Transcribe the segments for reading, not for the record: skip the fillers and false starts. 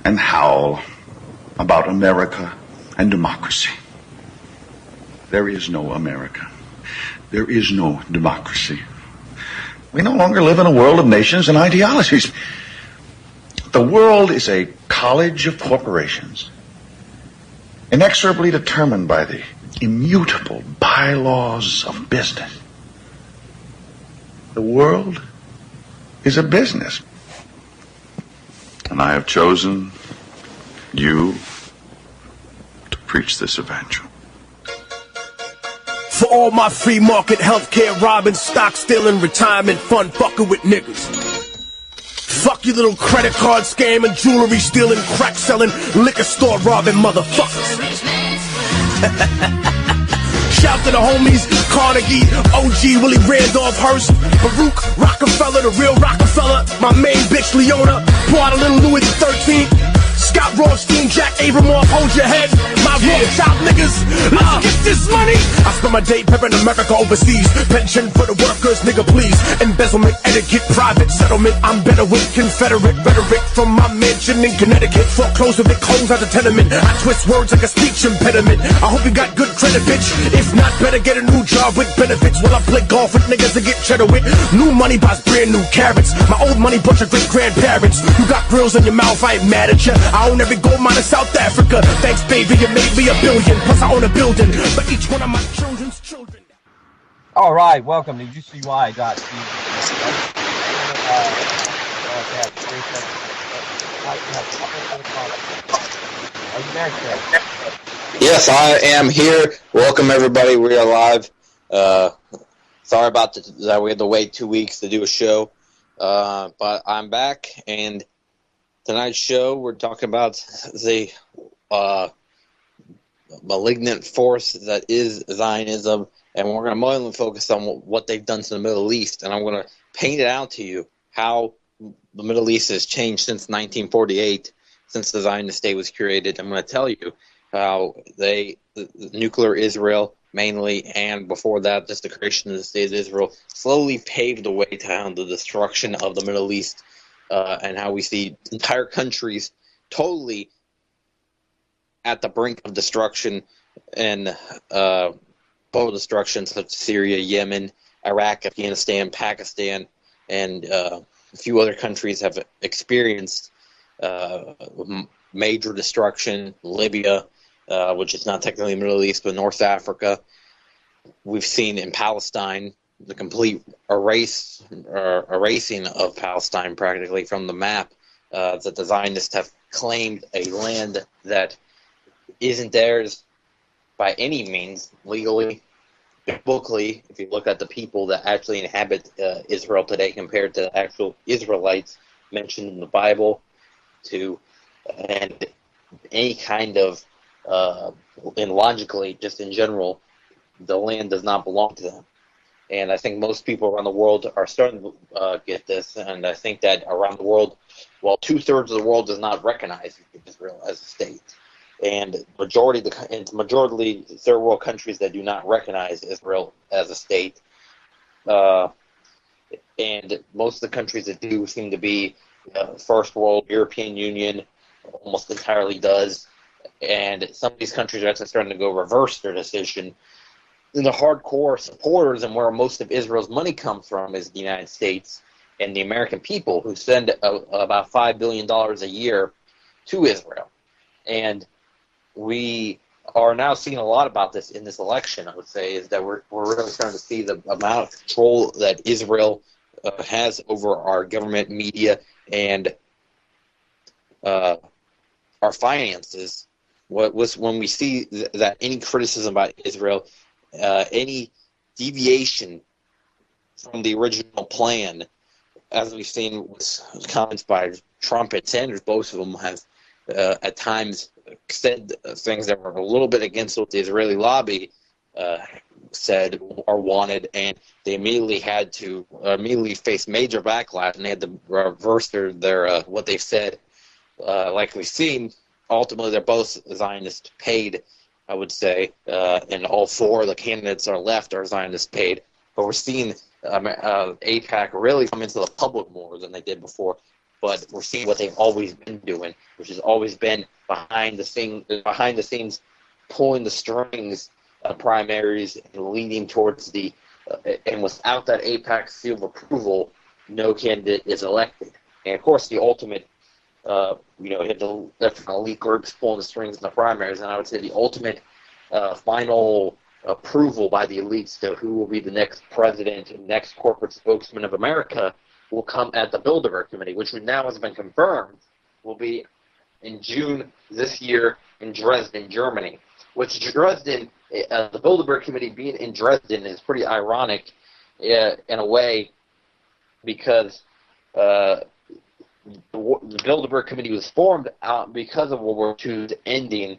and howl about America and democracy. There is no America. There is no democracy. We no longer live in a world of nations and ideologies. The world is a college of corporations, inexorably determined by the immutable bylaws of business. The world is a business. And I have chosen you to preach this evangel. For all my free market healthcare robbing, stock stealing, retirement fund fucking with niggas. Fuck you little credit card scamming, jewelry stealing, crack selling, liquor store robbing motherfuckers. Shout to the homies, Carnegie, OG, Willie Randolph Hearst, Baruch, Rockefeller, the real Rockefeller, my main bitch Leona, pour out a little Louis XIII, Scott Rothstein, Jack Abramoff, hold your head, my Rothschild niggas, let's get this money. I spend my day peppering America overseas, pension for the workers, nigga please, embezzlement, etiquette, private settlement, I'm better with Confederate rhetoric from my mansion in Connecticut, foreclose a big homes out the tenement, I twist words like a speech impediment, I hope you got good credit bitch, if not better get a new job with benefits, while I play golf with niggas to get cheddar with, new money buys brand new carrots, my old money bunch of great grandparents, you got grills in your mouth, I ain't mad at ya, I own every gold mine in South Africa. Thanks, baby, you made me $1 billion. Plus, I own a building for each one of my children's children. All right, welcome to UCY.tv. Are you there, Chris? Yes, I am here. Welcome, everybody. We are live. Sorry about that. We had to wait 2 weeks to do a show, but I'm back, and tonight's show, we're talking about the malignant force that is Zionism, and we're going to mainly focus on what they've done to the Middle East, and I'm going to paint it out to you how the Middle East has changed since 1948, since the Zionist state was created. I'm going to tell you how nuclear Israel mainly, and before that, just the creation of the state of Israel, slowly paved the way to the destruction of the Middle East. And how we see entire countries totally at the brink of destruction and total destruction, such as Syria, Yemen, Iraq, Afghanistan, Pakistan, and a few other countries have experienced major destruction. Libya, which is not technically the Middle East, but North Africa. We've seen in Palestine the complete erasing of Palestine practically from the map, that the Zionists have claimed a land that isn't theirs by any means legally, biblically. If you look at the people that actually inhabit Israel today compared to actual Israelites mentioned in the Bible, and any kind of, and logically, just in general, the land does not belong to them. And I think most people around the world are starting to get this, and I think that around the world, well, 2/3 of the world does not recognize Israel as a state, and majority third world countries that do not recognize Israel as a state, and most of the countries that do seem to be first world. European Union almost entirely does, and some of these countries are actually starting to go reverse their decision. And the hardcore supporters, and where most of Israel's money comes from, is the United States and the American people, who send about $5 billion a year to Israel. And we are now seeing a lot about this in this election, I would say, is that we're really starting to see the amount of control that Israel has over our government, media, and our finances. When we see that any criticism about Israel, any deviation from the original plan, as we've seen with comments by Trump and Sanders, both of them have at times said things that were a little bit against what the Israeli lobby said or wanted, and they immediately faced major backlash, and they had to reverse their what they said. Like we've seen, ultimately they're both Zionist paid, I would say, and all four of the candidates are left are Zionist paid. But we're seeing AIPAC really come into the public more than they did before. but we're seeing what they've always been doing, which has always been behind the scenes, pulling the strings of primaries and leading towards and without that AIPAC seal of approval, no candidate is elected. And of course, the ultimate, you have the different elite groups pulling the strings in the primaries, and I would say the ultimate final approval by the elites to who will be the next president and next corporate spokesman of America will come at the Bilderberg Committee, which now has been confirmed will be in June this year in Dresden, Germany. Which Dresden, the Bilderberg Committee being in Dresden is pretty ironic in a way, because the Bilderberg Committee was formed because of World War II's ending,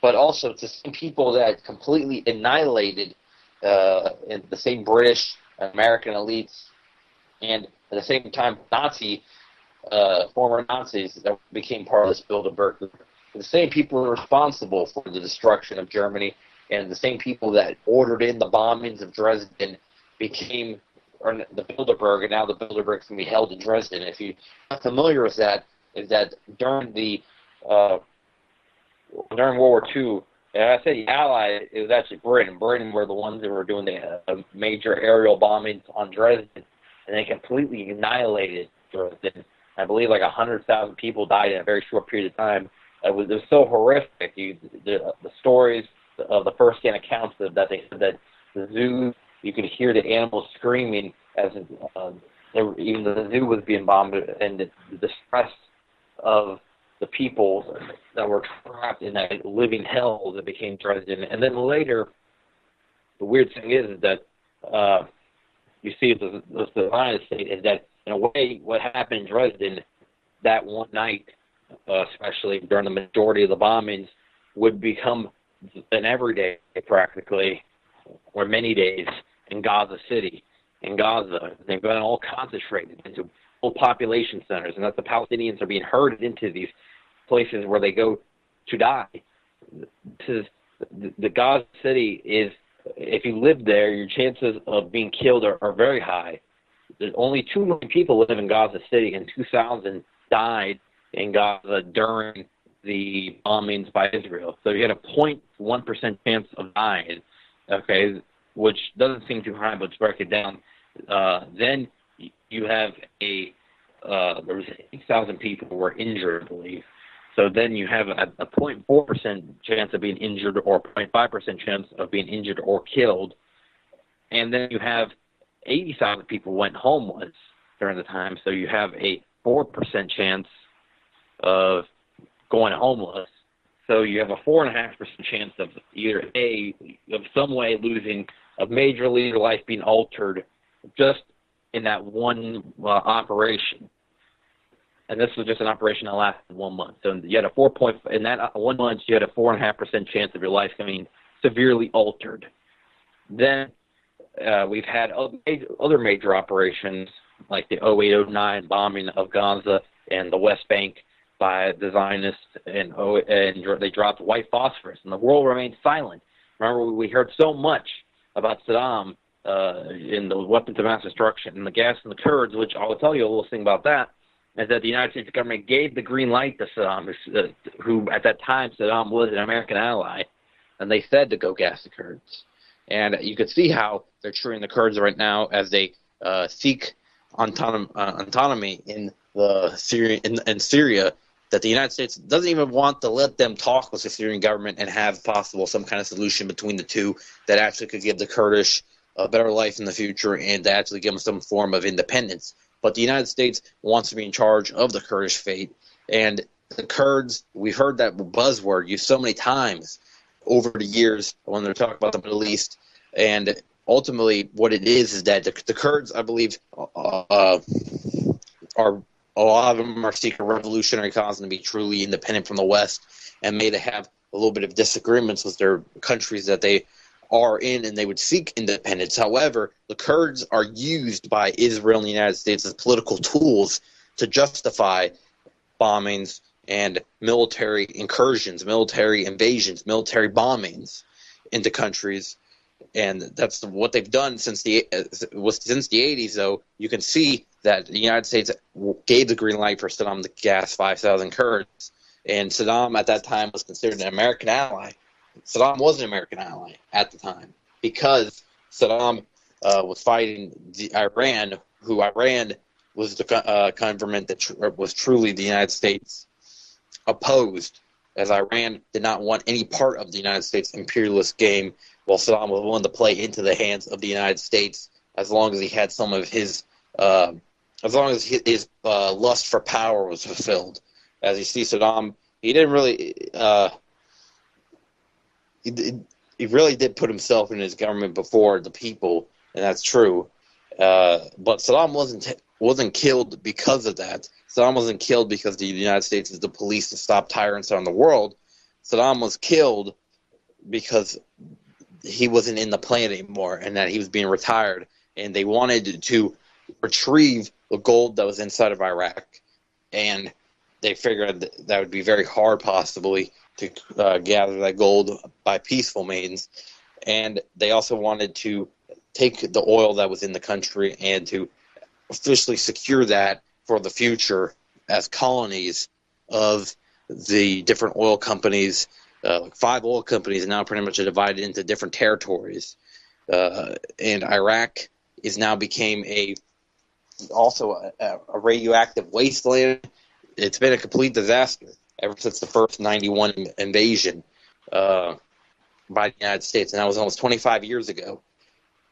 but also to some people that completely annihilated the same British, American elites, and at the same time former Nazis that became part of this Bilderberg group. The same people are responsible for the destruction of Germany, and the same people that ordered in the bombings of Dresden became the Bilderberg, and now the Bilderberg can be held in Dresden. If you're not familiar with that, is that during World War II, and I said the Allies, it was actually Britain. Britain were the ones that were doing the major aerial bombings on Dresden, and they completely annihilated Dresden. I believe like 100,000 people died in a very short period of time. It was so horrific. The stories of the first-hand accounts that they said that the zoo, you could hear the animals screaming as even the zoo was being bombed, and the distress of the people that were trapped in that living hell that became Dresden. And then later, the weird thing is that you see the United States is that in a way what happened in Dresden that one night, especially during the majority of the bombings, would become an everyday practically, or many days, in Gaza City, in Gaza. They've been all concentrated into full population centers, and that the Palestinians are being herded into these places where they go to die. The Gaza City is, if you live there, your chances of being killed are very high. There's only 2 million people live in Gaza City, and 2,000 died in Gaza during the bombings by Israel. So you had a 0.1% chance of dying, okay, which doesn't seem too high, but let's break it down. Then you have there was 8,000 people who were injured, I believe. So then you have a 0.4% chance of being injured, or 0.5% chance of being injured or killed. And then you have 80,000 people went homeless during the time, so you have a 4% chance of going homeless. So you have a 4.5% chance of either of some way losing, of majorly your life being altered just in that one operation. And this was just an operation that lasted 1 month. So you had in that 1 month, you had a 4.5% chance of your life being severely altered. Then we've had other major operations, like the 08-09 bombing of Gaza and the West Bank by the Zionists, and they dropped white phosphorus, and the world remained silent. Remember, we heard so much about Saddam in the weapons of mass destruction and the gas and the Kurds, which I will tell you a little thing about that, is that the United States government gave the green light to Saddam, who at that time Saddam was an American ally, and they said to go gas the Kurds. And you could see how they're treating the Kurds right now as they seek autonomy in Syria, that the United States doesn't even want to let them talk with the Syrian government and have possible some kind of solution between the two that actually could give the Kurdish a better life in the future and to actually give them some form of independence. But the United States wants to be in charge of the Kurdish fate. And the Kurds, we've heard that buzzword used so many times over the years when they're talking about the Middle East. And ultimately what it is that the Kurds, I believe, are a lot of them are seeking a revolutionary cause and to be truly independent from the West, and may they have a little bit of disagreements with their countries that they are in, and they would seek independence. However, the Kurds are used by Israel and the United States as political tools to justify bombings and military incursions, military invasions, military bombings into countries. And that's what they've done since the 80s, though. You can see that the United States gave the green light for Saddam to gas 5,000 Kurds, and Saddam at that time was considered an American ally. Saddam was an American ally at the time because Saddam was fighting Iran, who Iran was the government that was truly the United States opposed, as Iran did not want any part of the United States imperialist game, while Saddam was willing to play into the hands of the United States as long as he had some of his, as long as his lust for power was fulfilled. As you see, Saddam, he didn't really, he really did put himself in his government before the people, and that's true. But Saddam wasn't killed because of that. Saddam wasn't killed because the United States is the police to stop tyrants around the world. Saddam was killed because he wasn't in the plan anymore and that he was being retired. And they wanted to retrieve the gold that was inside of Iraq. And they figured that would be very hard, possibly, to gather that gold by peaceful means. And they also wanted to take the oil that was in the country and to officially secure that for the future as colonies of the different oil companies. Like 5 oil companies now pretty much are divided into different territories. And Iraq is now became also a radioactive wasteland. It's been a complete disaster ever since the first 91 invasion by the United States, and that was almost 25 years ago.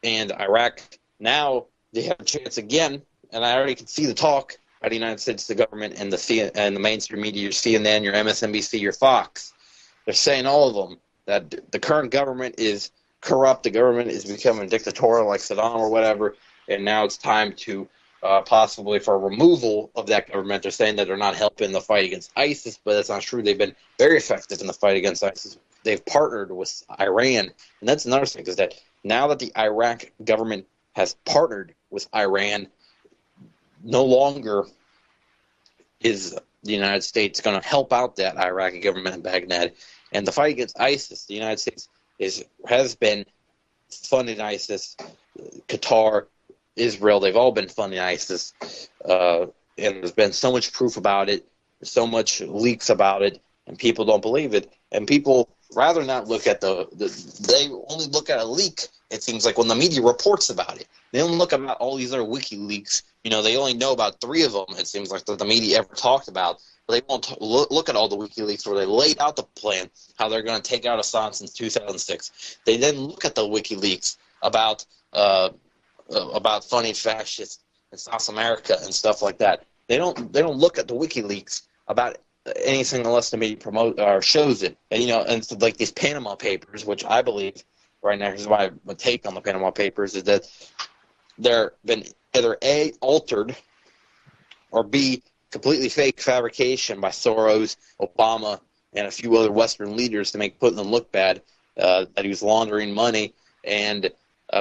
And Iraq, now they have a chance again, and I already can see the talk by the United States, the government, and the mainstream media, your CNN, your MSNBC, your Fox. They're saying, all of them, that the current government is corrupt, the government is becoming dictatorial like Saddam or whatever, and now it's time to possibly for removal of that government. They're saying that they're not helping the fight against ISIS, but that's not true. They've been very effective in the fight against ISIS. They've partnered with Iran, and that's another thing, is that now that the Iraq government has partnered with Iran, no longer is the United States going to help out that Iraqi government in Baghdad. And the fight against ISIS, the United States has been funding ISIS. Qatar, Israel, they've all been funding ISIS. And there's been so much proof about it, so much leaks about it, and people don't believe it. And people rather not look at they only look at a leak, it seems like, when the media reports about it. They don't look about all these other WikiLeaks. You know, they only know about 3 of them, it seems like, that the media ever talked about. But they won't look at all the WikiLeaks where they laid out the plan, how they're going to take out Assad since 2006. They then look at the WikiLeaks about funding fascists in South America and stuff like that. They don't look at the WikiLeaks about anything unless the media promote or shows it. And and so, like these Panama Papers, which I believe right now, here's my take on the Panama Papers, is that they're been either A, altered, or B, completely fake fabrication by Soros, Obama, and a few other Western leaders to make Putin look bad, that he was laundering money. And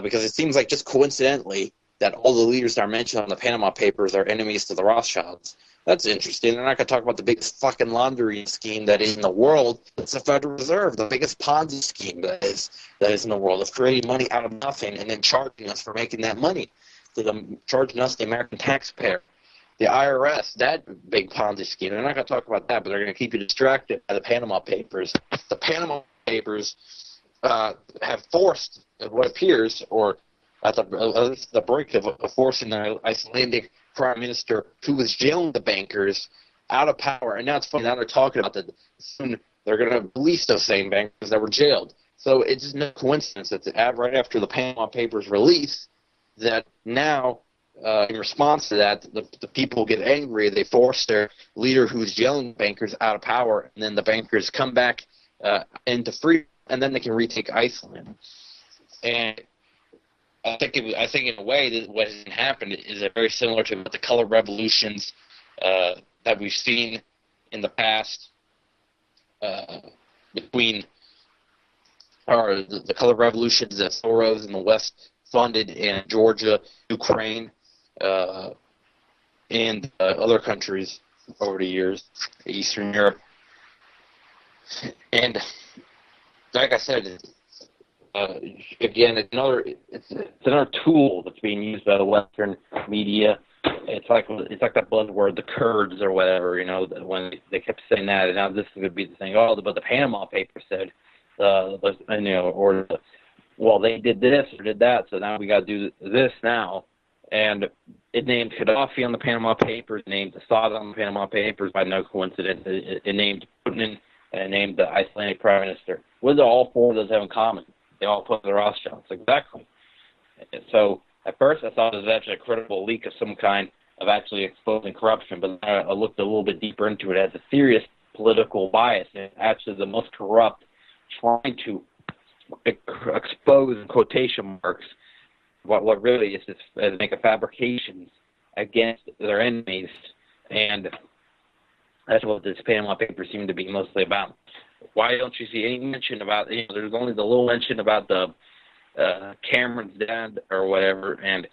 because it seems like just coincidentally that all the leaders that are mentioned on the Panama Papers are enemies to the Rothschilds. That's interesting. They're not going to talk about the biggest fucking laundering scheme that is in the world. It's the Federal Reserve, the biggest Ponzi scheme that is in the world, of creating money out of nothing and then charging us for making that money. So them charging us, the American taxpayer. The IRS, that big Ponzi scheme. They're not going to talk about that, but they're going to keep you distracted by the Panama Papers. The Panama Papers have forced, what appears, or at the brink of forcing the Icelandic prime minister, who was jailing the bankers, out of power. And now it's funny, now they're talking about that soon they're going to release those same bankers that were jailed. So it's just no coincidence that right after the Panama Papers release, that now, in response to that, the people get angry. They force their leader, who's jailing bankers, out of power, and then the bankers come back into freedom, and then they can retake Iceland. And I think in a way that what has happened is very similar to the color revolutions that we've seen in the past between the color revolutions that Soros in the West funded in Georgia, Ukraine, and other countries over the years, Eastern Europe. And like I said, again, it's another tool that's being used by the Western media it's like that buzzword, the Kurds or whatever, when they kept saying that, and now this is going to be the thing. But the Panama Papers said, well, they did this or did that, so now we got to do this now. And it named Gaddafi on the Panama Papers, named Assad on the Panama Papers by no coincidence. It named Putin and it named the Icelandic Prime Minister. What do all four of those have in common? They all put their Rothschilds. Exactly. So at first I thought it was actually a credible leak of some kind of actually exposing corruption, but then I looked a little bit deeper into it as a serious political bias, and actually the most corrupt trying to expose, in quotation marks, what really is make a fabrications against their enemies, and that's what this Panama Papers seem to be mostly about. Why don't you see any mention about, there's only the little mention about the Cameron's dad or whatever, and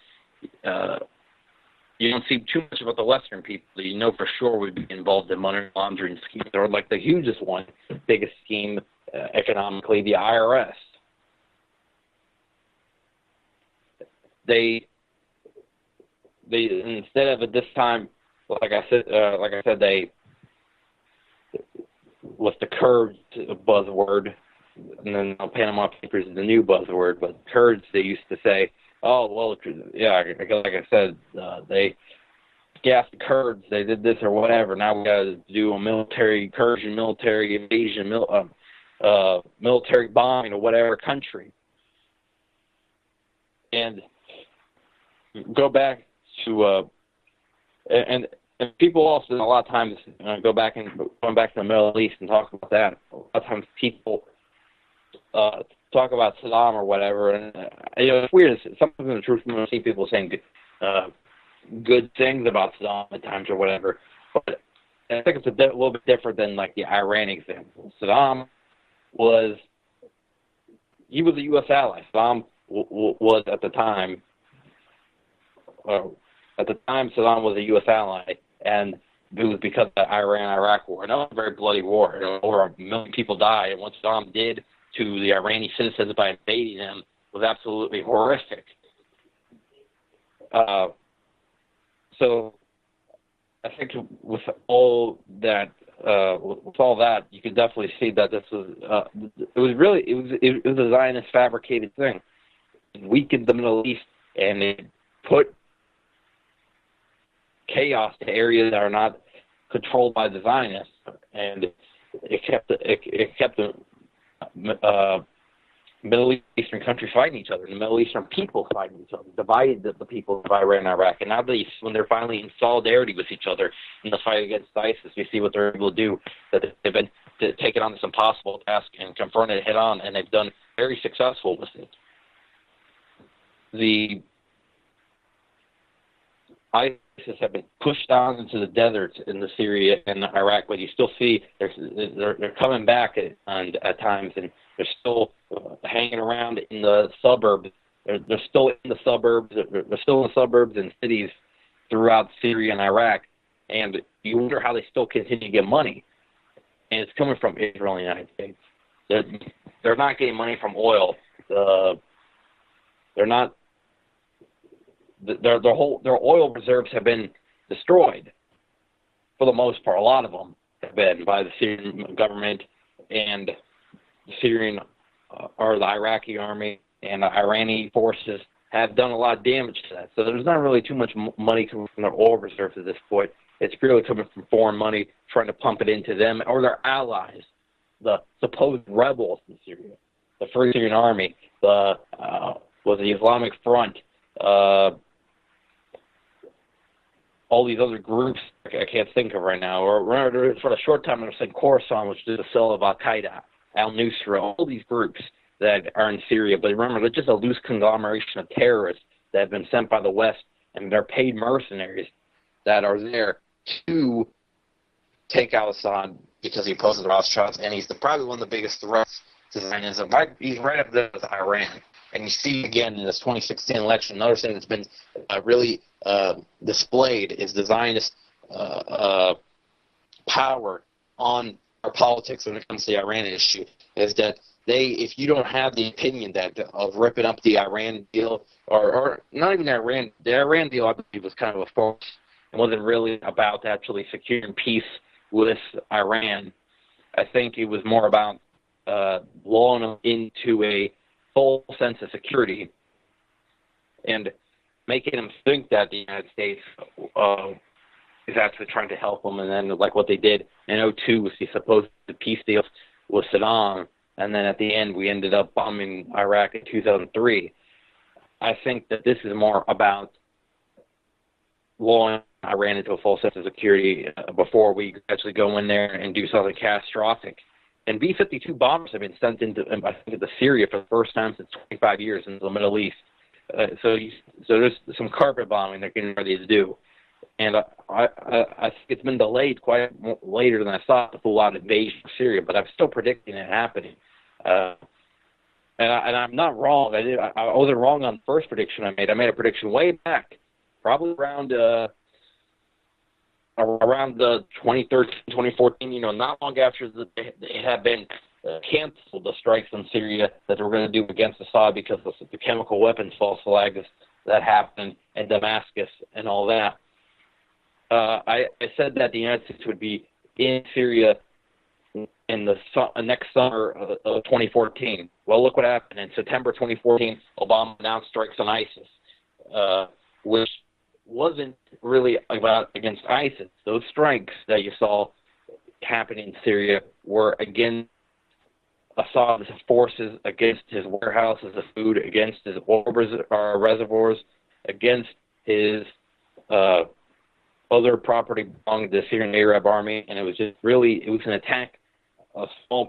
you don't see too much about the Western people that you know for sure would be involved in money laundering schemes, or like the hugest one, biggest scheme economically, the IRS. They instead of at this time, like I said, they with the Kurds buzzword, and then Panama Papers is the new buzzword. But Kurds, they used to say, oh well, yeah, like I said, they gassed the Kurds, they did this or whatever. Now we got to do a Kurdish military invasion, military bombing of whatever country, and go back to and people also a lot of times going back to the Middle East and talk about that. A lot of times people talk about Saddam or whatever, and it's weird. Sometimes in the truth, we see people saying good things about Saddam at times or whatever, but I think it's a little bit different than like the Iran example. Saddam was a U.S. ally. Saddam was at the time. Saddam was a U.S. ally, and it was because of the Iran-Iraq war. And that was a very bloody war. Over 1 million people died, and what Saddam did to the Iranian citizens by invading them was absolutely horrific. So I think with all that, you could definitely see that this was it was a Zionist fabricated thing. It weakened the Middle East, and it put chaos to areas that are not controlled by the Zionists, and it kept the Middle Eastern countries fighting each other, and the Middle Eastern people fighting each other, divided the people of Iran and Iraq. And now when they're finally in solidarity with each other in the fight against ISIS, we see what they're able to do. That they've been taken on this impossible task and confronted it head on, and they've done very successful with it. The ISIS have been pushed down into the deserts in the Syria and Iraq, but you still see they're coming back at times, and they're still hanging around in the suburbs. They're still in the suburbs. They're still in the suburbs and cities throughout Syria and Iraq, and you wonder how they still continue to get money. And it's coming from Israel and the United States. They're not getting money from oil. They're not. Their oil reserves have been destroyed for the most part. A lot of them have been by the Syrian government and the Syrian or the Iraqi army, and the Iranian forces have done a lot of damage to that. So there's not really too much money coming from their oil reserves at this point. It's purely coming from foreign money, trying to pump it into them or their allies, the supposed rebels in Syria, the Free Syrian Army, the Islamic Front, all these other groups I can't think of right now. Or for a short time, I was saying Khorasan, which is the cell of Al-Qaeda, Al-Nusra, all these groups that are in Syria. But remember, they're just a loose conglomeration of terrorists that have been sent by the West, and they're paid mercenaries that are there to take out Assad because he opposes the Rothschilds, and he's probably one of the biggest threats to Zionism. He's right up there with Iran. And you see again in this 2016 election, another thing that's been really displayed is the Zionist power on our politics when it comes to the Iran issue is that if you don't have the opinion that of ripping up the Iran deal, or not even Iran, the Iran deal, I believe, was kind of a farce. It wasn't really about actually securing peace with Iran. I think it was more about lulling them into a full sense of security and making them think that the United States is actually trying to help them. And then, like what they did in 2002 with the supposed peace deal with Saddam, and then at the end we ended up bombing Iraq in 2003. I think that this is more about lulling Iran into a full sense of security before we actually go in there and do something catastrophic. And B-52 bombers have been sent into Syria for the first time since 25 years in the Middle East. So there's some carpet bombing they're getting ready to do. And I think it's been delayed quite later than I thought, the full-out invasion of Syria, but I'm still predicting it happening. And I'm not wrong. I wasn't wrong on the first prediction I made. I made a prediction way back, probably around the 2013, 2014, not long after they had been canceled the strikes in Syria that they were going to do against Assad because of the chemical weapons false flags that happened in Damascus and all that. I said that the United States would be in Syria in the next summer of 2014. Well, look what happened. In September 2014, Obama announced strikes on ISIS, which wasn't really against ISIS. Those strikes that you saw happen in Syria were against Assad's forces, against his warehouses of food, against his oil reservoirs, against his other property belonging to the Syrian Arab army, and it was an attack, a small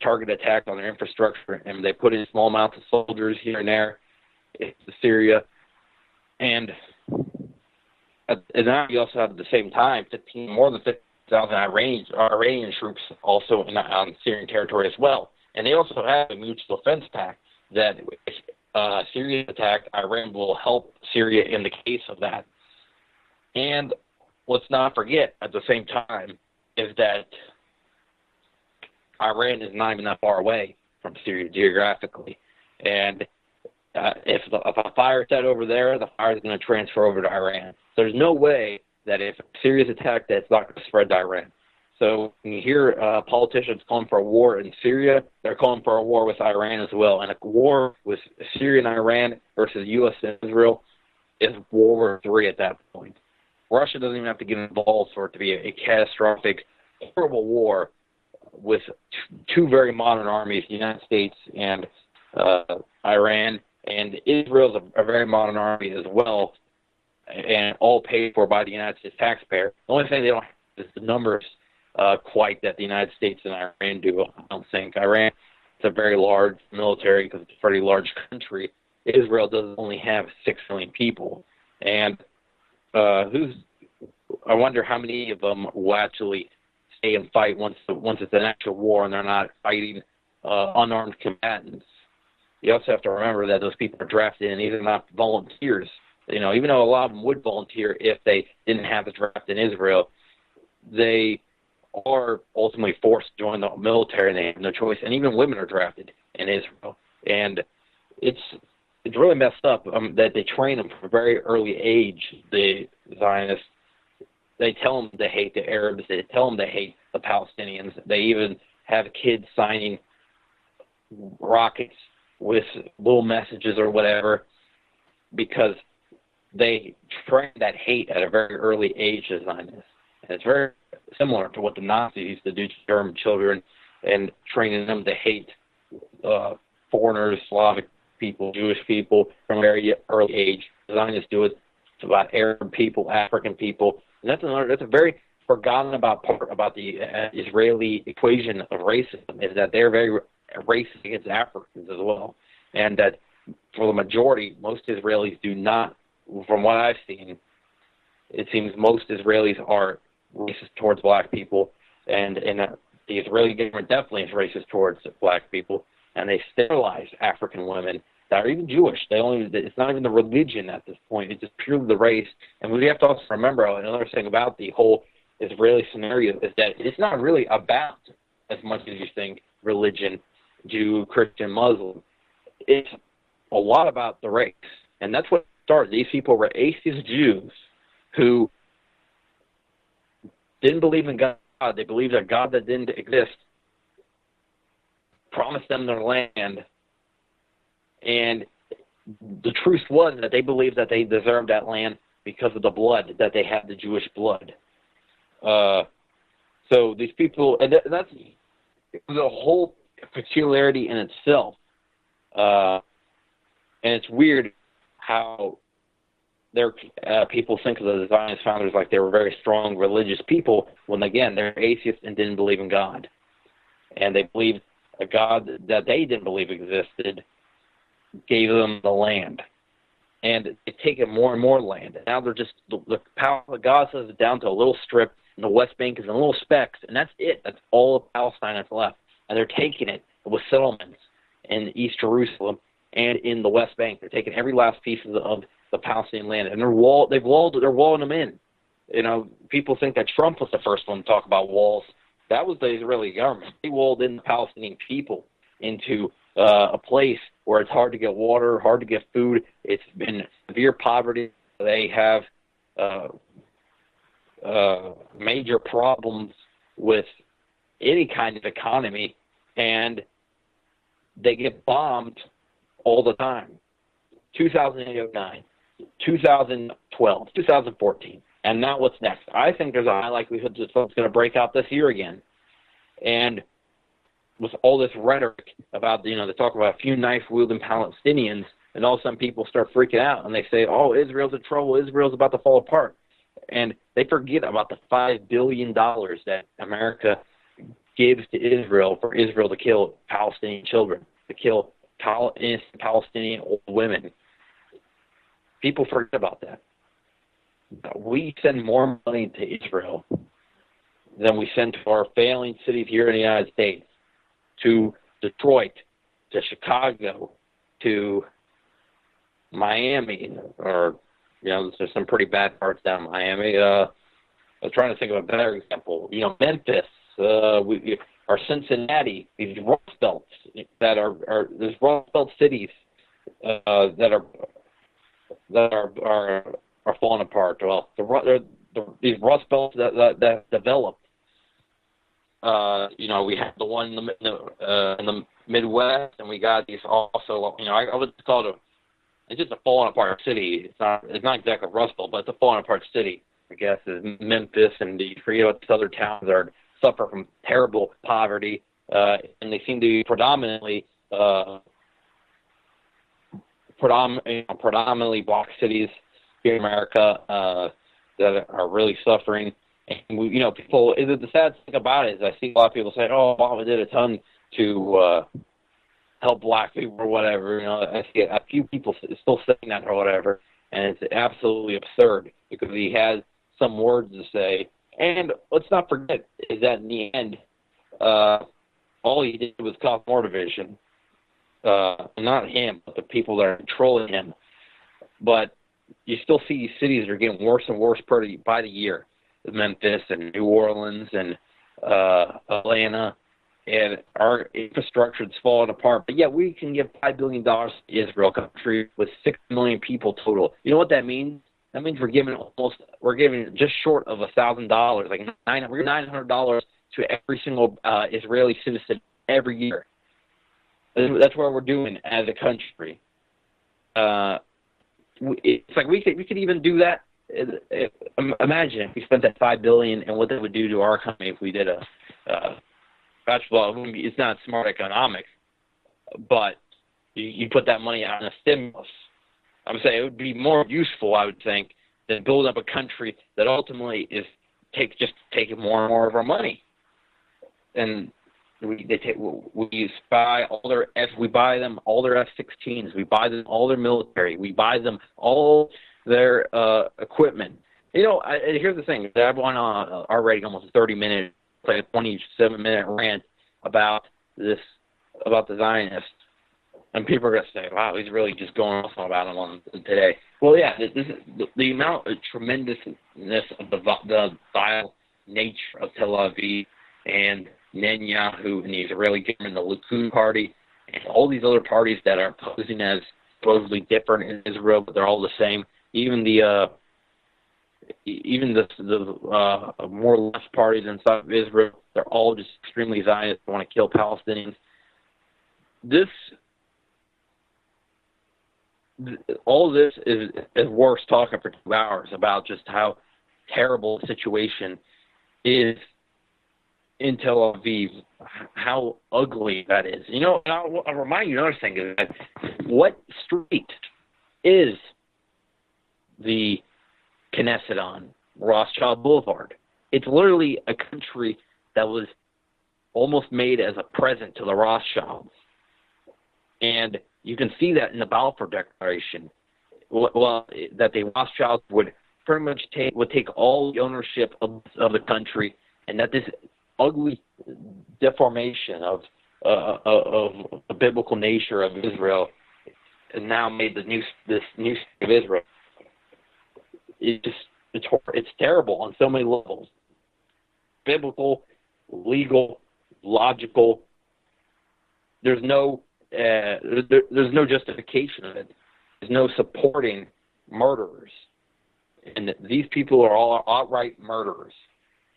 target attack on their infrastructure, and they put in small amounts of soldiers here and there into Syria. And now you also have at the same time more than 50,000 Iranian troops also on Syrian territory as well. And they also have a mutual defense pact that if Syria is attacked, Iran will help Syria in the case of that. And let's not forget, at the same time, is that Iran is not even that far away from Syria geographically. And if a fire is set over there, the fire is going to transfer over to Iran. So there's no way that if Syria is attacked, that it's not going to spread to Iran. So when you hear politicians calling for a war in Syria, they're calling for a war with Iran as well. And a war with Syria and Iran versus U.S. and Israel is World War III at that point. Russia doesn't even have to get involved for it to be a catastrophic, horrible war with two very modern armies, the United States and Iran. And Israel's a very modern army as well, and all paid for by the United States taxpayer. The only thing they don't have is the numbers quite that the United States and Iran do. I don't think. Iran is a very large military because it's a pretty large country. Israel does only have 6 million people. And I wonder how many of them will actually stay and fight once it's an actual war and they're not fighting unarmed combatants. You also have to remember that those people are drafted in. These are not volunteers. Even though a lot of them would volunteer if they didn't have a draft in Israel, they are ultimately forced to join the military and they have no choice. And even women are drafted in Israel. And it's really messed up that they train them from a very early age, the Zionists. They tell them they hate the Arabs. They tell them they hate the Palestinians. They even have kids signing rockets with little messages or whatever because they train that hate at a very early age as Zionists. And it's very similar to what the Nazis used to do to German children and training them to hate foreigners, Slavic people, Jewish people from a very early age. The Zionists do it about Arab people, African people. And that's a very forgotten about part about the Israeli equation of racism, is that they're very racist against Africans as well. And that for the majority, most Israelis do not, from what I've seen, it seems most Israelis are racist towards black people. And the Israeli government definitely is racist towards black people. And they sterilize African women that are even Jewish. It's not even the religion at this point. It's just purely the race. And we have to also remember another thing about the whole Israeli scenario is that it's not really about as much as you think religion, Jew, Christian, Muslim. It's a lot about the race. And that's what started. These people were atheist Jews who didn't believe in God. They believed a God that didn't exist promised them their land. And the truth was that they believed that they deserved that land because of the blood, that they had the Jewish blood. So these people, and that's the whole peculiarity in itself. And it's weird how people think of the Zionist founders like they were very strong religious people, when again, they're atheists and didn't believe in God. And they believed a God that they didn't believe existed gave them the land. And they've taken more and more land. And now they're just, the power of Gaza is down to a little strip, and the West Bank is in little specks, and that's it. That's all of Palestine that's left. And they're taking it with settlements in East Jerusalem and in the West Bank. They're taking every last piece of the Palestinian land, and they're walling them in. You know, people think that Trump was the first one to talk about walls. That was the Israeli government. They walled in the Palestinian people into a place where it's hard to get water, hard to get food. It's been severe poverty. They have major problems with any kind of economy, and they get bombed all the time. 2009, 2012, 2014. And now what's next? I think there's a high likelihood that something's going to break out this year again. And with all this rhetoric about, you know, they talk about a few knife-wielding Palestinians, and all of a sudden people start freaking out, and they say, oh, Israel's in trouble, Israel's about to fall apart. And they forget about the $5 billion that America gives to Israel for Israel to kill Palestinian children, to kill innocent Palestinian old women. People forget about that. We send more money to Israel than we send to our failing cities here in the United States, to Detroit, to Chicago, to Miami, or, you know, there's some pretty bad parts down in Miami. I was trying to think of a better example. You know, Memphis, or Cincinnati, these Rust Belts that are there's Rust Belt cities that are falling apart. Well, these Rust Belts that developed. You know, we have the one in the Midwest, and we got these also. You know, I would call it it's just a falling apart city. It's not exactly Rust Belt, but it's a falling apart city. I guess is Memphis and the other towns that suffer from terrible poverty, and they seem to be predominantly black cities here in America that are really suffering. And we, you know, people. The sad thing about it is I see a lot of people say, "Oh, Obama did a ton to help black people or whatever." You know, I see a few people still saying that or whatever, and it's absolutely absurd because he has some words to say. And let's not forget is that in the end, all he did was cause more division. Not him, but the people that are controlling him. But you still see these cities are getting worse and worse by the year. Memphis and New Orleans and Atlanta, and our infrastructure is falling apart. But yet we can give $5 billion to Israel, a country with 6 million people total. You know what that means? That means we're giving just short of $1,000, like $900 to every single Israeli citizen every year. That's what we're doing as a country. It's like we could even do that. Imagine if we spent that $5 billion and what that would do to our economy if we did a bachelor. It's not smart economics, but you put that money out in a stimulus. I'm saying it would be more useful, I would think, than building up a country that ultimately is taking more and more of our money. And we buy them all their F-16s, we buy them all their military, we buy them all their equipment. You know, here's the thing. I've went on already almost a 30-minute, like a 27-minute rant about the Zionists. And people are going to say, wow, he's really just going off about them on today. Well, yeah, this is the amount of tremendousness of the vile nature of Tel Aviv and Netanyahu and the Israeli government, the Likud party, and all these other parties that are posing as supposedly different in Israel, but they're all the same. Even the more left parties inside of Israel, they're all just extremely Zionist, want to kill Palestinians. All this is worth talking for 2 hours about just how terrible the situation is in Tel Aviv, how ugly that is. You know, I'll remind you another thing is that what street is the Knesset on? Rothschild Boulevard. It's literally a country that was almost made as a present to the Rothschilds. And you can see that in the Balfour Declaration. Well, that the Rothschilds would pretty much take all the ownership of the country, and that this ugly deformation of the biblical nature of Israel has now made this new state of Israel. It's terrible on so many levels. Biblical, legal, logical. There's no justification of it. There's no supporting murderers. And these people are all outright murderers.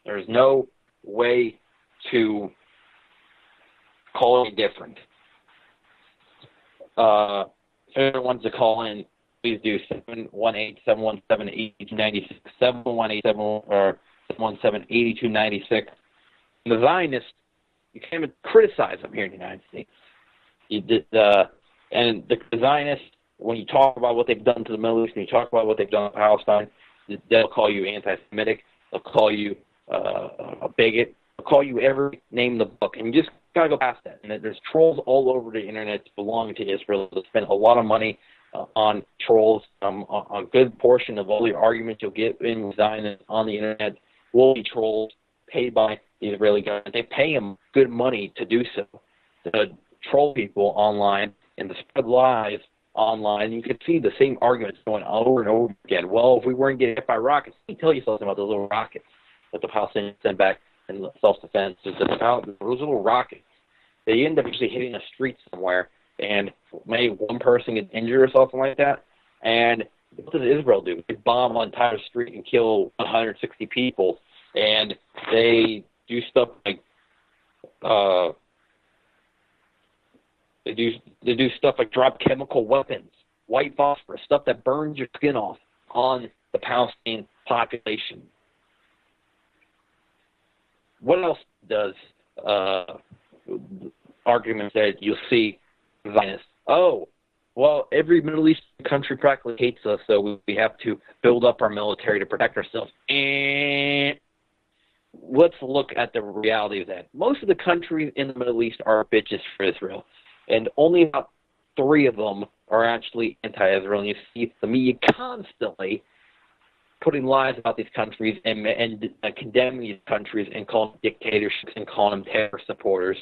There's no way to call it different. If anyone wants to call in, please do 718-717-8296, 717-8296. The Zionists, you can't even criticize them here in the United States. And the Zionists, when you talk about what they've done to the Middle East, and you talk about what they've done to Palestine, they'll call you anti-Semitic, they'll call you a bigot, they'll call you every name in the book, and you just gotta go past that. And there's trolls all over the internet belonging to Israel that spend a lot of money on trolls. A good portion of all the arguments you'll get in Zionists on the internet will be trolls paid by the Israeli government. They pay them good money to do so, to troll people online and to spread lies online. You can see the same arguments going over and over again. Well, if we weren't getting hit by rockets, let me tell you something about those little rockets that the Palestinians send back in self-defense. Those little rockets, they end up usually hitting a street somewhere, and maybe one person gets injured or something like that. And what does Israel do? They bomb an entire street and kill 160 people, and they do stuff like They do stuff like drop chemical weapons, white phosphorus, stuff that burns your skin off on the Palestinian population. What else does arguments that you'll see Zionists? Oh, well, every Middle Eastern country practically hates us, so we have to build up our military to protect ourselves. And let's look at the reality of that. Most of the countries in the Middle East are bitches for Israel, and only about 3 of them are actually anti-Israel. And you see the media constantly putting lies about these countries and condemning these countries and calling them dictatorships and calling them terror supporters.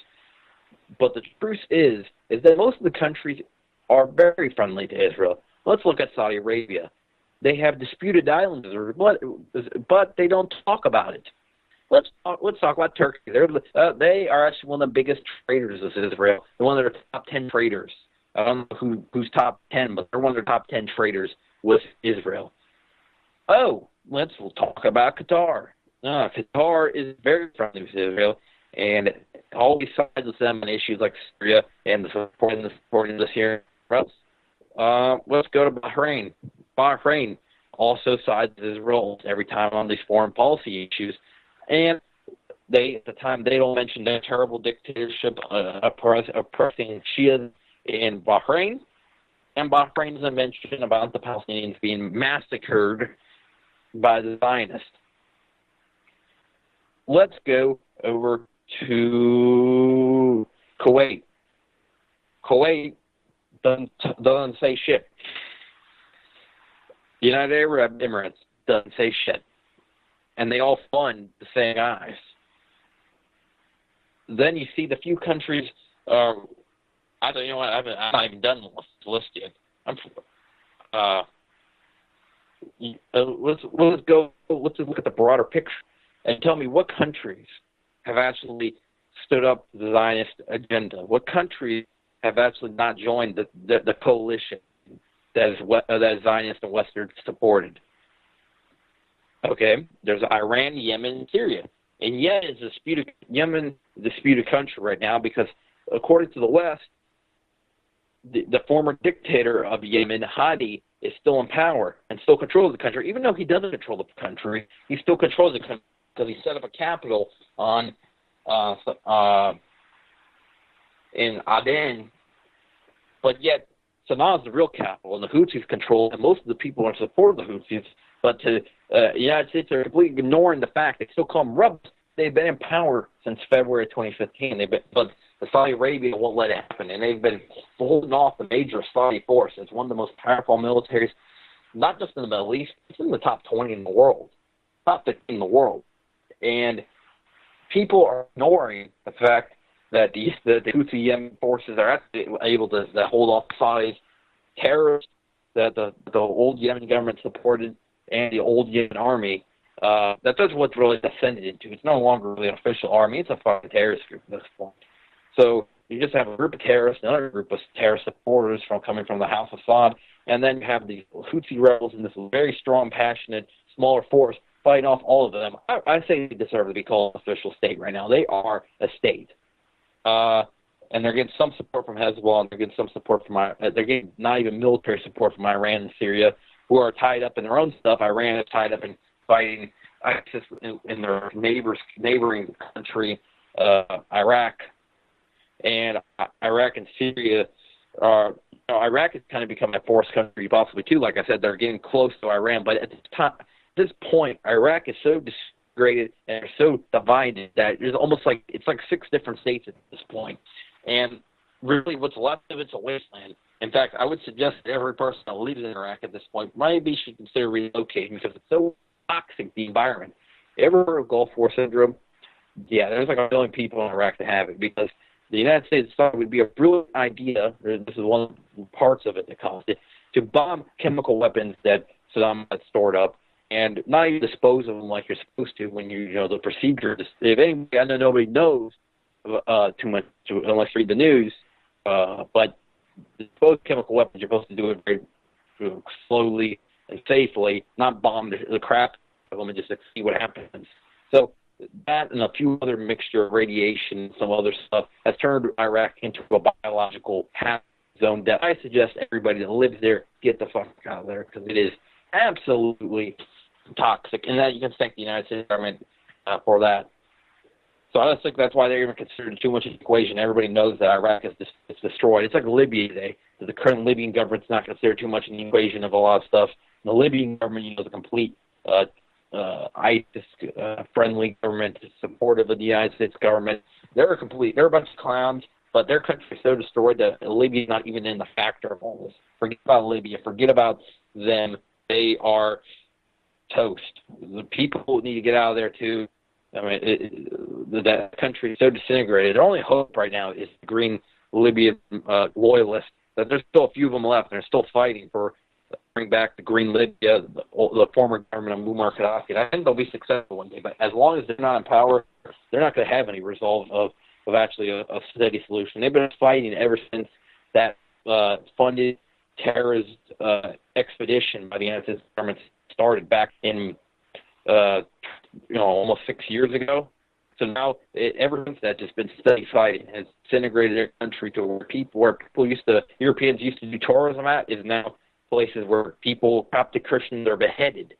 But the truth is that most of the countries are very friendly to Israel. Let's look at Saudi Arabia. They have disputed islands, but they don't talk about it. Let's talk about Turkey. They are actually one of the biggest traders of Israel. They're one of their top 10 traders. I don't know who's top 10, but they're one of their top 10 traders with Israel. Oh, we'll talk about Qatar. Qatar is very friendly with Israel, and always sides with them on issues like Syria and the supporting this here. Let's go to Bahrain. Bahrain also sides with Israel every time on these foreign policy issues. And at the time, they don't mention their terrible dictatorship oppressing Shia in Bahrain. And Bahrain doesn't mention about the Palestinians being massacred by the Zionists. Let's go over to Kuwait. Kuwait doesn't say shit. The United Arab Emirates doesn't say shit. And they all fund the same guys. Then you see the few countries. I'm not even done with the list yet. Let's look at the broader picture and tell me what countries have actually stood up the Zionist agenda? What countries have actually not joined the coalition that is Zionist and Western supported? Okay, there's Iran, Yemen, and Syria. And yet Yemen is a disputed country right now because, according to the West, the former dictator of Yemen, Hadi, is still in power and still controls the country. Even though he doesn't control the country, he still controls the country because he set up a capital in Aden. But yet, Sanaa is the real capital, and the Houthis control it, and most of the people are in support of the Houthis. But the United States are completely ignoring the fact they still call them rebels. They've been in power since February 2015. But Saudi Arabia won't let it happen, and they've been holding off the major Saudi force. It's one of the most powerful militaries, not just in the Middle East, it's in the top 20 in the world, top 15 in the world. And people are ignoring the fact that the Houthi Yemen forces are actually able to hold off Saudi's terrorists that the old Yemen government supported and the old Yemen army. That's what's really ascended into. It's no longer really an official army. It's a fucking terrorist group at this point. So you just have a group of terrorists, another group of terrorist supporters coming from the House of Saud, and then you have the Houthi rebels in this very strong, passionate, smaller force fighting off all of them. I say they deserve to be called an official state right now. They are a state. And they're getting some support from Hezbollah, and they're getting some support from they're getting not even military support from Iran and Syria, who are tied up in their own stuff. Iran is tied up in fighting ISIS in their neighboring country, Iraq. And Iraq and Syria Iraq has kind of become a forced country possibly too. Like I said, they're getting close to Iran, but at this point, Iraq is so disintegrated and so divided that there's almost like it's like 6 different states at this point. And really, what's left of it's a wasteland. In fact, I would suggest that every person that lives in Iraq at this point maybe should consider relocating because it's so toxic, the environment. Ever heard of Gulf War syndrome? Yeah, there's like 1 million people in Iraq that have it because the United States thought it would be a brilliant idea, or this is one of the parts of it that caused it, to bomb chemical weapons that Saddam had stored up and not even dispose of them like you're supposed to when you know the procedure. If anybody, I know nobody knows too much unless you read the news, but dispose of chemical weapons, you're supposed to do it very slowly and safely, not bomb the crap of them and just see what happens. So that and a few other mixture of radiation and some other stuff has turned Iraq into a biological zone that I suggest everybody that lives there get the fuck out of there because it is absolutely toxic. And that you can thank the United States government for that. So I just think that's why they're even considered too much of an equation. Everybody knows that Iraq is destroyed. It's like Libya today. The current Libyan government's not considered too much in the equation of a lot of stuff. And the Libyan government, you know, the complete ISIS-friendly government, supportive of the United States government. They're a bunch of clowns, but their country is so destroyed that Libya's not even in the factor of all this. Forget about Libya. Forget about them. They are toast. The people need to get out of there, too. I mean, that country is so disintegrated. Their only hope right now is the Green Libyan loyalists. That there's still a few of them left, and they're still fighting for bring back the Green Libya, the former government of Muammar Gaddafi. I think they'll be successful one day, but as long as they're not in power, they're not going to have any resolve of actually a steady solution. They've been fighting ever since that funded terrorist expedition by the United States government started back in almost 6 years ago. So now, ever since that, just been steady fighting has disintegrated their country to where Europeans used to do tourism at is now places where Coptic Christians are beheaded.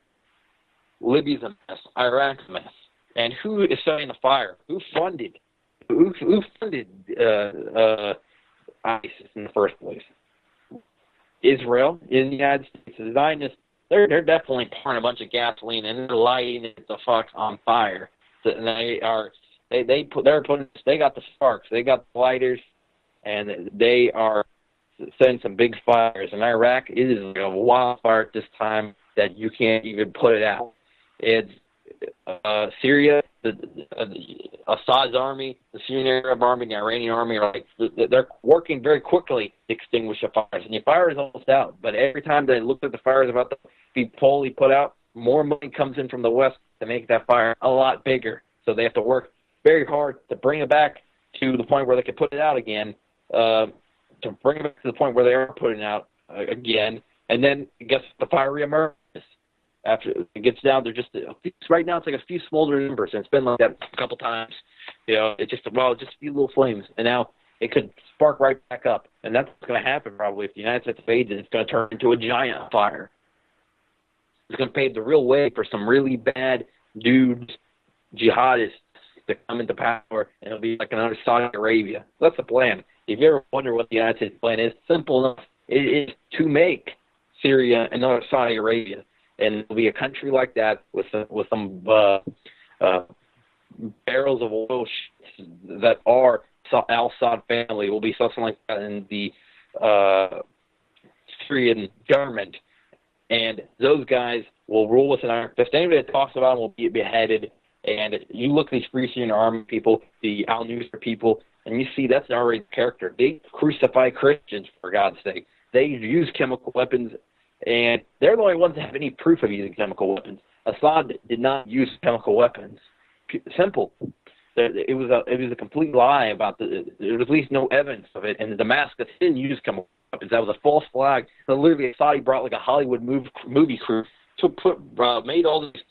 Libya's a mess. Iraq's a mess. And who is setting the fire? Who funded ISIS in the first place? Israel, in the United States. The Zionists, they're definitely pouring a bunch of gasoline and they're lighting it the fuck on fire. And they got the sparks, they got the lighters, and they are setting some big fires. In Iraq, it is like a wildfire at this time that you can't even put it out. It's Syria, Assad's army, the Syrian Arab army, the Iranian army they're working very quickly to extinguish the fires. And the fire is almost out, but every time they look at the fire is about to be fully put out, more money comes in from the West to make that fire a lot bigger. So they have to work very hard to bring it back to the point where they can put it out again, to bring it back to the point where they are putting it out again, and then I guess the fire reemerges. After it gets down, they're just right now it's like a few smoldering embers, and it's been like that a couple times. It's just a few little flames, and now it could spark right back up, and that's what's going to happen probably if the United States invades it. It's going to turn into a giant fire. It's going to pave the real way for some really bad dudes, jihadists, to come into power, and it'll be like another Saudi Arabia. That's the plan. If you ever wonder what the United States plan is, simple enough. It is to make Syria another Saudi Arabia, and it'll be a country like that with some barrels of oil that are Al-Assad family. Will be something like that in the Syrian government, and those guys will rule with an iron fist. Anybody that talks about them will be beheaded. And you look at these Free Syrian Army people, the Al-Nusra people, and you see that's already the character. They crucify Christians, for God's sake. They use chemical weapons, and they're the only ones that have any proof of using chemical weapons. Assad did not use chemical weapons. Simple. It was a complete lie about there was at least no evidence of it. And Damascus didn't use chemical weapons. That was a false flag. And literally, Assad brought like a Hollywood movie crew to made all these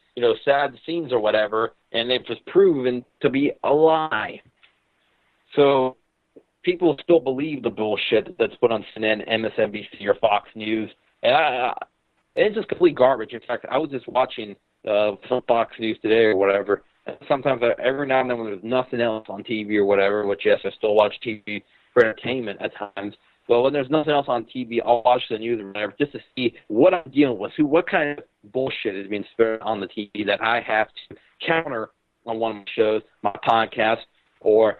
sad scenes or whatever, and it was proven to be a lie. So people still believe the bullshit that's put on CNN, MSNBC, or Fox News, and it's just complete garbage. In fact, I was just watching some Fox News today or whatever. And sometimes, every now and then, when there's nothing else on TV or whatever, which yes, I still watch TV for entertainment at times. Well, when there's nothing else on TV, I'll watch the news or whatever just to see what I'm dealing with, what kind of bullshit is being spread on the TV that I have to counter on one of my shows, my podcast, or,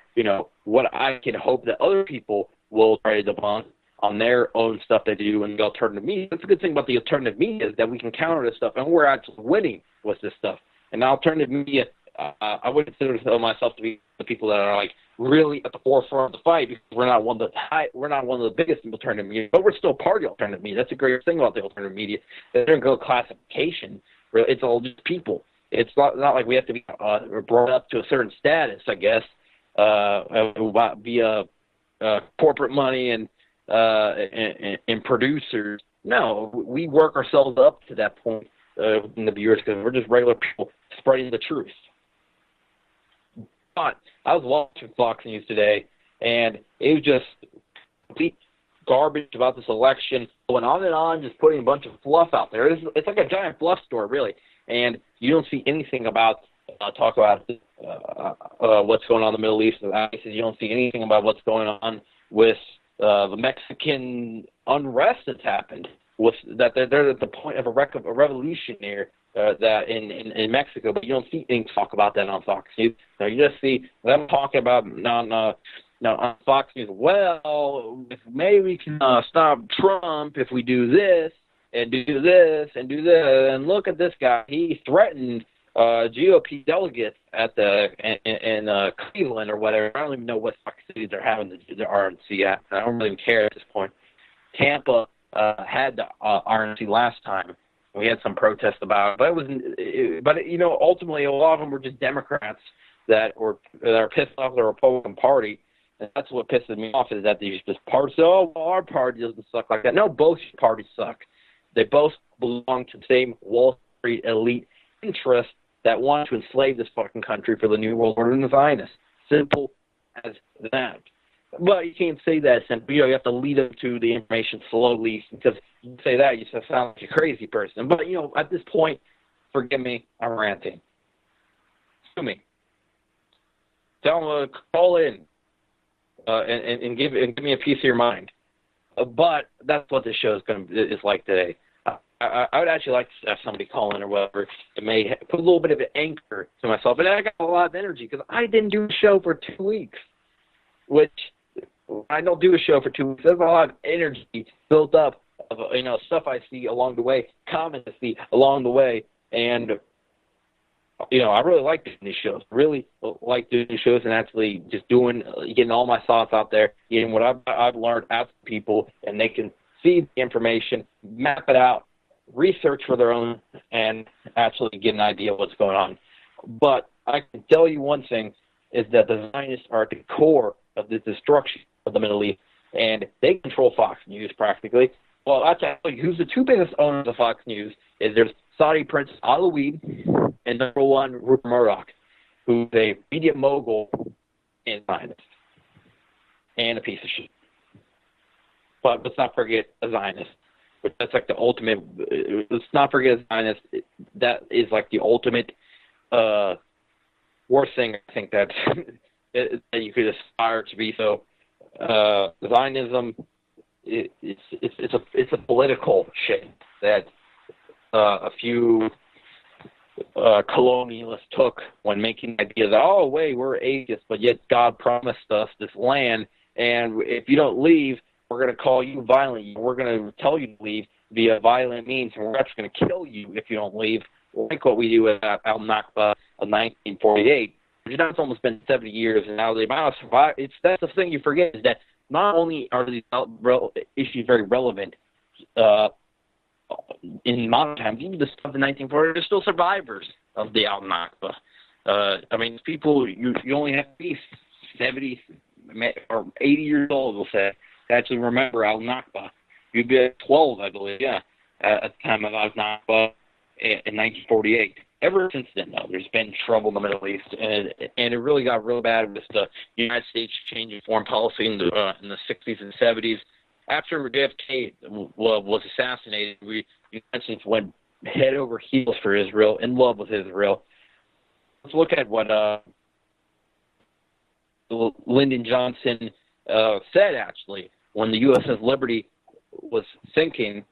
what I can hope that other people will try to debunk on their own stuff they do in the alternative media. That's the good thing about the alternative media is that we can counter this stuff, and we're actually winning with this stuff. And the alternative media, I would consider myself to be the people that are like really at the forefront of the fight, because we're not one of the biggest alternative media, but we're still part of the alternative media. That's the great thing about the alternative media. They don't go classification. It's all just people. It's not like we have to be brought up to a certain status, I guess, via corporate money and producers. No, we work ourselves up to that point in the viewers, because we're just regular people spreading the truth. But I was watching Fox News today, and it was just complete garbage about this election, going on and on, just putting a bunch of fluff out there. It's like a giant fluff store, really, and you don't see anything about talk about what's going on in the Middle East. You don't see anything about what's going on with the Mexican unrest that's happened. That they're at the point of a revolution here that in Mexico, but you don't see any talk about that on Fox News. So you just see them talking about on Fox News. Well, maybe we can stop Trump if we do this and do this and do this. And look at this guy; he threatened GOP delegates at in Cleveland or whatever. I don't even know what Fox cities they're having the RNC at. I don't really care at this point. Tampa had the RNC last time. We had some protests about it, but ultimately a lot of them were just Democrats that are pissed off the Republican Party, and that's what pisses me off is that these just parties. Oh, well, our party doesn't suck like that. No, both parties suck. They both belong to the same Wall Street elite interest that want to enslave this fucking country for the New World Order and the Zionists. Simple as that. But you can't say that simply. You have to lead them to the information slowly, because you say that, you just sound like a crazy person. But, at this point, forgive me, I'm ranting. Sue me. Tell them to call in and give me a piece of your mind. But that's what this show is like today. I would actually like to have somebody call in or whatever. It may put a little bit of an anchor to myself. And I got a lot of energy because I didn't do a show for 2 weeks, which I don't do a show for 2 weeks. There's a lot of energy built up of stuff I see along the way, comments I see along the way, and I really like doing these shows. Really like doing these shows and actually just getting all my thoughts out there, getting what I've learned out to people, and they can see the information, map it out, research for their own, and actually get an idea of what's going on. But I can tell you one thing. is that the Zionists are at the core of the destruction of the Middle East, and they control Fox News practically. Well, I'll tell you who's the two biggest owners of Fox News is there's Saudi Prince Alawid and number one Rupert Murdoch, who's a media mogul and Zionist and a piece of shit. But let's not forget a Zionist. But that's like the ultimate. Let's not forget a Zionist. That is like the ultimate worst thing I think that you could aspire to be. So Zionism, it's a political shit that a few colonialists took when making the idea that, oh wait, we're atheists, but yet God promised us this land, and if you don't leave, we're going to call you violent. We're going to tell you to leave via violent means, and we're actually going to kill you if you don't leave. Like what we do at Al-Nakba of 1948. Now it's almost been 70 years, and now the amount of survival. That's the thing you forget is that not only are these issues very relevant in modern times, even the stuff in 1940, there's still survivors of the Al-Nakba. I mean, people, you only have to be 70 or 80 years old, we'll say, to actually remember Al-Nakba. You'd be at 12, I believe, at the time of Al-Nakba in 1948. Ever since then, though, there's been trouble in the Middle East, and it really got real bad with the United States changing foreign policy in the 60s and 70s. After JFK was assassinated, the United States went head over heels for Israel, in love with Israel. Let's look at what Lyndon Johnson said, actually, when the USS Liberty was sinking.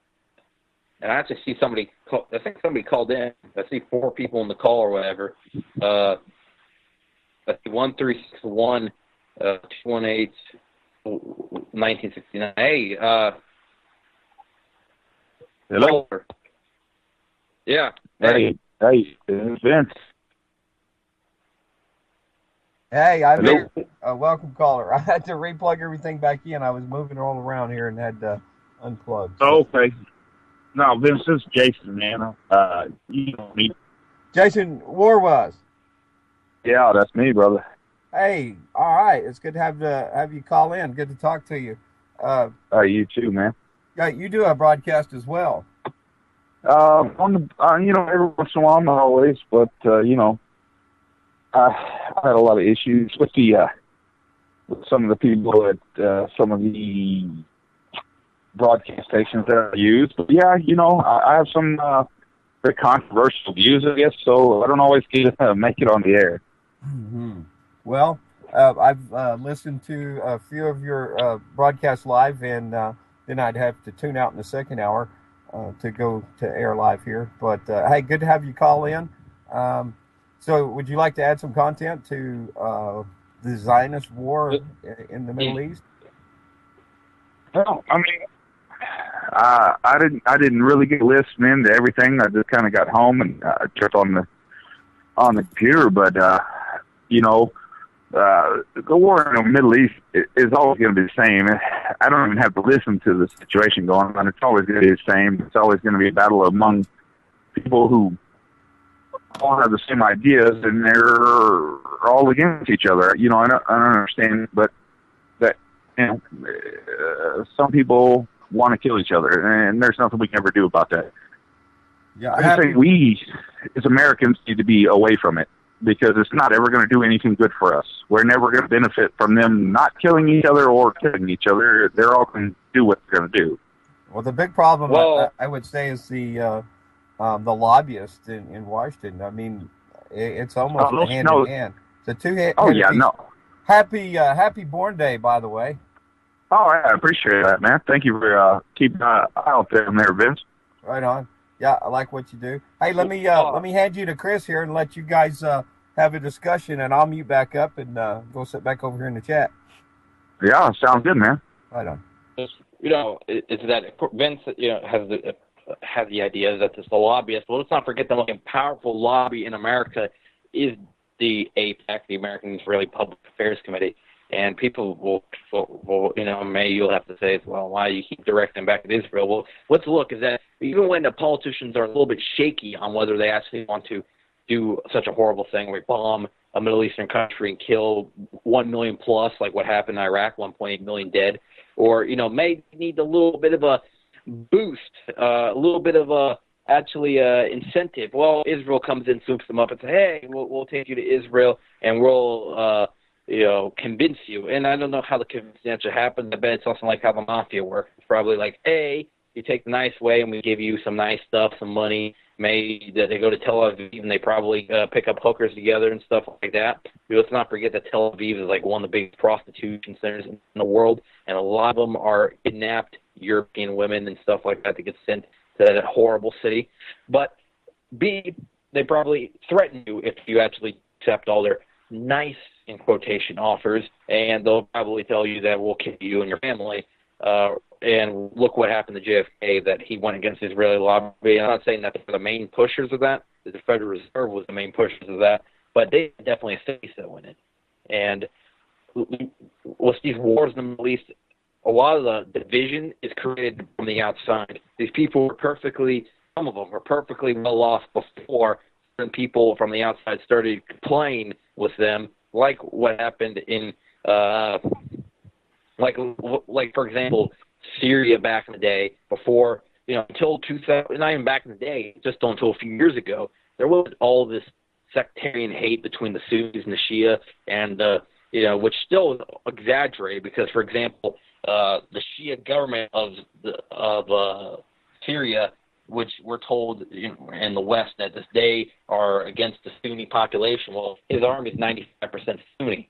And I actually see somebody called in. I see 4 people in the call or whatever. Let's see, 1361 218 1969. Hey, hello. Caller. Yeah. Hey, it's Vince. Hey, I'm Hello. here. Welcome, caller. I had to replug everything back in. I was moving all around here and had to unplug. Oh, okay. No, Vince, this is Jason, man. You know me. Jason Warwas. Yeah, that's me, brother. Hey, all right. It's good to have you call in. Good to talk to you. You too, man. Yeah, you do a broadcast as well. On the, every once in a while, not always, but I had a lot of issues with with some of the people at some of the broadcast stations that I use. But yeah, I have some very controversial views, I guess, so I don't always get to make it on the air. Mm-hmm. Well, I've listened to a few of your broadcasts live, and then I'd have to tune out in the second hour to go to air live here. But hey, good to have you call in. So would you like to add some content to the Zionist war in the Middle East? Well, I mean, I didn't really get listening to everything. I just kind of got home and turned on the computer. But the war in the Middle East is always going to be the same. I don't even have to listen to the situation going on. It's always going to be the same. It's always going to be a battle among people who all have the same ideas, and they're all against each other. I don't understand, but that some people want to kill each other, and there's nothing we can ever do about that. Yeah, I think we, as Americans, need to be away from it, because it's not ever going to do anything good for us. We're never going to benefit from them not killing each other or killing each other. They're all going to do what they're going to do. Well, the big problem, I would say, is the lobbyists in Washington. I mean, it's almost hand in hand. It's a two-hand. Oh yeah, no. Happy Born Day, by the way. Oh, I appreciate that, man. Thank you for keeping an eye out there, Vince. Right on. Yeah, I like what you do. Hey, let me hand you to Chris here and let you guys have a discussion, and I'll mute back up and go sit back over here in the chat. Yeah, sounds good, man. Right on. It's that Vince has the idea that it's the lobbyists. Well, let's not forget the most powerful lobby in America is the AIPAC, the American Israeli Public Affairs Committee. And people will you'll have to say, well, why do you keep directing back at Israel? Well, let's look, is that even when the politicians are a little bit shaky on whether they actually want to do such a horrible thing, we bomb a Middle Eastern country and kill 1 million plus, like what happened in Iraq, 1.8 million dead, or may need a little bit of a boost, a little bit of a incentive. Well, Israel comes in, swoops them up, and says, "Hey, we'll take you to Israel, and we'll convince you." And I don't know how the convincing actually happens. I bet it's something like how the mafia works. It's probably like, "Hey, you take the nice way, and we give you some nice stuff, some money." Maybe they go to Tel Aviv, and they probably pick up hookers together and stuff like that. Let's not forget that Tel Aviv is like one of the biggest prostitution centers in the world, and a lot of them are kidnapped European women and stuff like that get sent to that horrible city. But B, they probably threaten you if you actually accept all their nice, in quotation, offers, and they'll probably tell you that we'll kill you and your family. And look what happened to JFK, that he went against the Israeli lobby. I'm not saying that they're the main pushers of that. The Federal Reserve was the main pushers of that, but they definitely say so in it. And with these wars in the Middle East, a lot of the division is created from the outside. These people were some of them were perfectly well off before certain people from the outside started playing with them, like what happened in, like for example, Syria back in the day, before, until 2000, not even back in the day, just until a few years ago, there was all this sectarian hate between the Sunnis and the Shia, and which still is exaggerated because, for example, the Shia government of Syria, which we're told in the West that they are against the Sunni population. Well, his army is 95% Sunni.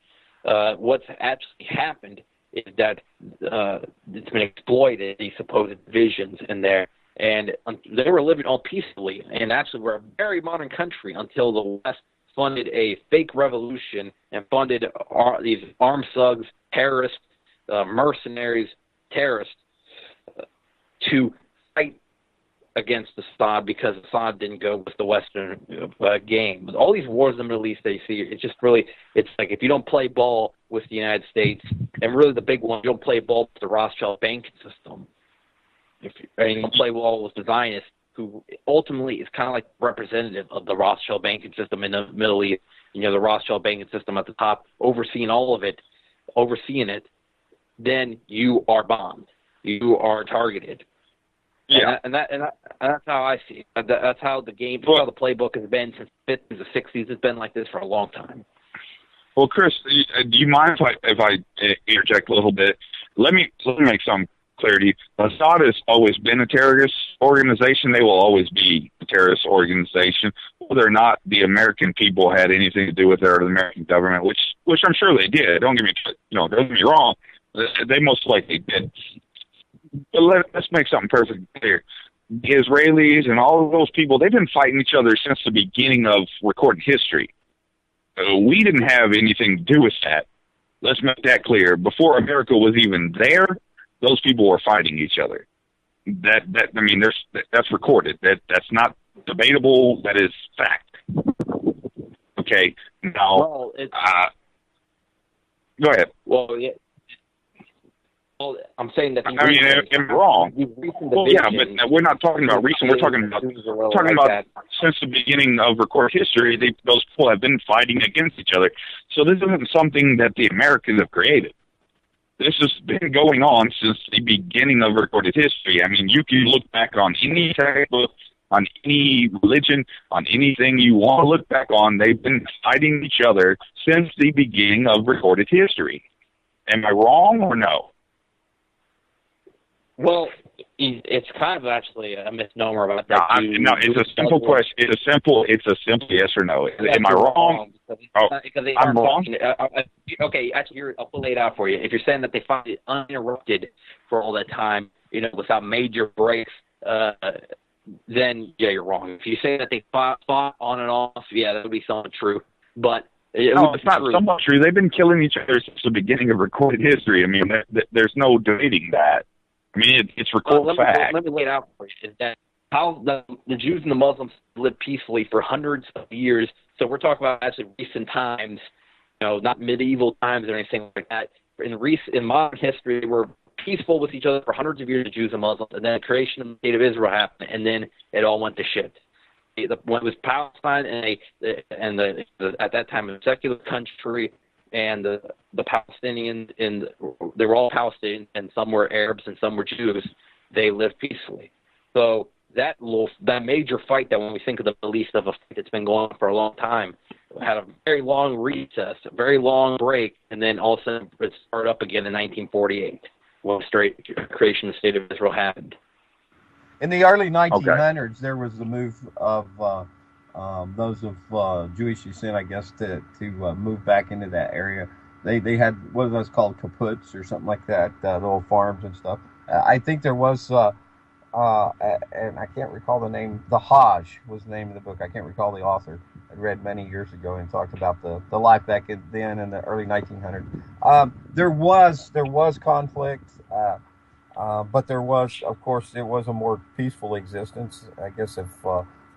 What's actually happened is that it's been exploited, these supposed divisions in there, and they were living all peacefully. And actually, we're a very modern country until the West funded a fake revolution and funded these armed thugs, terrorists, mercenaries, terrorists, to fight against Assad because Assad didn't go with the Western game. But all these wars in the Middle East that you see, it's like if you don't play ball with the United States, and really the big one, you don't play ball with the Rothschild banking system. You don't play ball with the Zionists, who ultimately is kind of like representative of the Rothschild banking system in the Middle East. The Rothschild banking system at the top, overseeing it, then you are bombed. You are targeted. Yeah. And that's how I see it. That's how the game, that's how the playbook has been since the 50s, the 60s. It's been like this for a long time. Well, Chris, do you mind if I interject a little bit? Let me make some clarity. Assad has always been a terrorist organization. They will always be a terrorist organization, whether or not the American people had anything to do with it or the American government, which I'm sure they did. Don't get me wrong. They most likely did. But let's make something perfectly clear. The Israelis and all of those people, they've been fighting each other since the beginning of recorded history. We didn't have anything to do with that. Let's make that clear. Before America was even there, those people were fighting each other. That's recorded. That's not debatable. That is fact. Okay. Now, go ahead. Well, yeah. Well, I'm saying that. I'm wrong. Well, yeah, but we're not talking about recent. We're talking about since the beginning of recorded history. Those people have been fighting against each other. So this isn't something that the Americans have created. This has been going on since the beginning of recorded history. I mean, you can look back on any textbook, on any religion, on anything you want to look back on. They've been fighting each other since the beginning of recorded history. Am I wrong or no? Well, it's kind of actually a misnomer about that. No, it's a simple question. It's a simple yes or no. Am I wrong? I'm wrong. Okay, actually, I'll lay it out for you. If you're saying that they fight it uninterrupted for all that time, without major breaks, then yeah, you're wrong. If you say that they fought on and off, yeah, that would be somewhat true. But it's not somewhat true. They've been killing each other since the beginning of recorded history. I mean, there's no debating that. I mean, it's recorded fact. Let me lay it out for you. Is that how the Jews and the Muslims lived peacefully for hundreds of years? So we're talking about actually recent times, not medieval times or anything like that. In modern history, they were peaceful with each other for hundreds of years, the Jews and Muslims, and then the creation of the State of Israel happened, and then it all went to shit. when it was Palestine at that time a secular country, and the Palestinians they were all Palestinians, and some were Arabs and some were Jews. They lived peacefully. So that major fight, that when we think of the Middle East, of a fight that's been going on for a long time, had a very long recess, a very long break, and then all of a sudden it started up again in 1948 when the creation of the State of Israel happened. In the early 1900s, there was the move of those of Jewish descent, I guess, to move back into that area. They had what are those called, kibbutzim or something like that, little farms and stuff. I think there was, and I can't recall the name. The Hajj was the name of the book. I can't recall the author. I read many years ago and talked about the life back then in the early 1900s. There was conflict. But there was, of course, it was a more peaceful existence. I guess if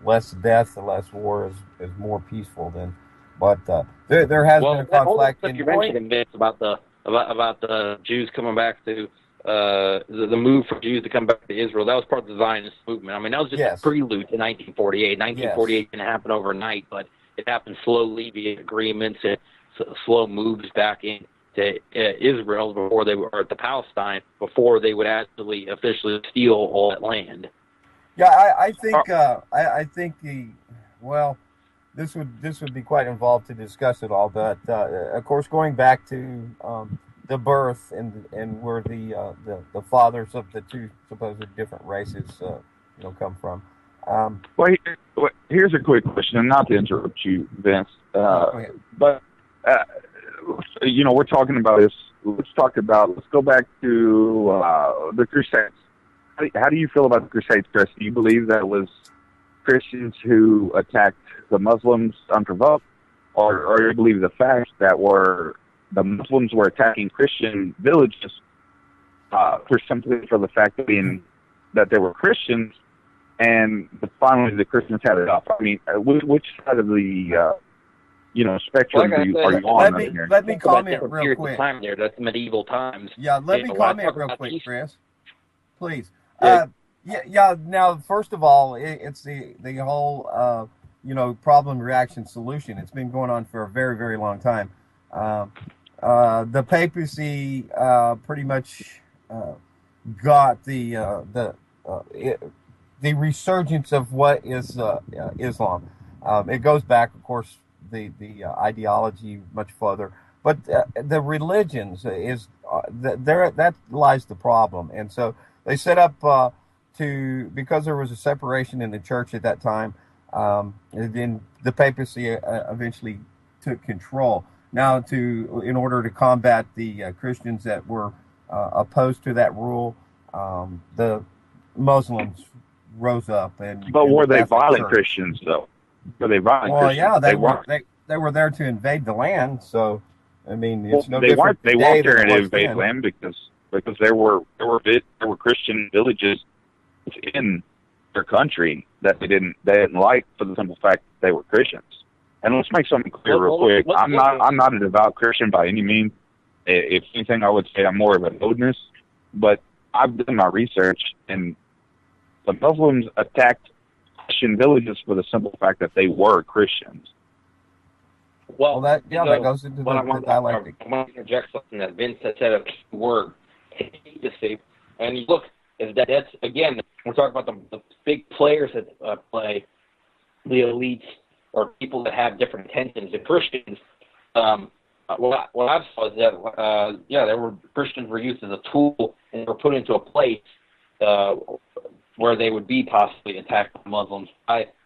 less death, less war is more peaceful then. But there has been a conflict. Well, you mentioned, Vince, about the Jews coming back to the move for Jews to come back to Israel. That was part of the Zionist movement. I mean, that was just a prelude to 1948. 1948 didn't happen overnight, but it happened slowly via agreements and slow moves back in to Israel before they were, or to Palestine, before they would actually officially steal all that land. Yeah, I think this would be quite involved to discuss it all, but of course, going back to the birth and where the fathers of the two supposed different races come from. Well, here's a quick question, and not to interrupt you, Vince, but. We're talking about this. Let's go back to the Crusades. How do you feel about the Crusades, Chris? Do you believe that it was Christians who attacked the Muslims unprovoked, or do you believe the fact that the Muslims were attacking Christian villages for the fact that they were Christians, and finally the Christians had it up? I mean, which side of the spectrum are you on? Let me comment real quick. Time there, that's medieval times. Yeah, let me comment real quick, Chris. Please. Yeah. Now, first of all, it's the whole problem, reaction, solution. It's been going on for a very, very long time. The papacy pretty much got the resurgence of what is Islam. It goes back, of course, the ideology much further, but the religions is there. That lies the problem, and so they set up because there was a separation in the church at that time. And then the papacy eventually took control. Now, in order to combat the Christians that were opposed to that rule, the Muslims rose up But were they violent Christians, though? Were they violent Christians? Yeah, they were there to invade the land. So, I mean, it's no they different. They weren't there to invade land because there were Christian villages in their country that they didn't like for the simple fact that they were Christians. And let's make something clear real quick. I'm not a devout Christian by any means. If anything, I would say I'm more of a modernist. But I've done my research, and the Muslims attacked Christian villages for the simple fact that they were Christians. Well, that goes into the dialectic. I want to interject something that Vince had said, a key word, papacy. And you look, that's again, we're talking about the big players that play, the elites or people that have different intentions. The Christians, what I've saw is that Christians were used as a tool and were put into a place where they would be possibly attacked by Muslims.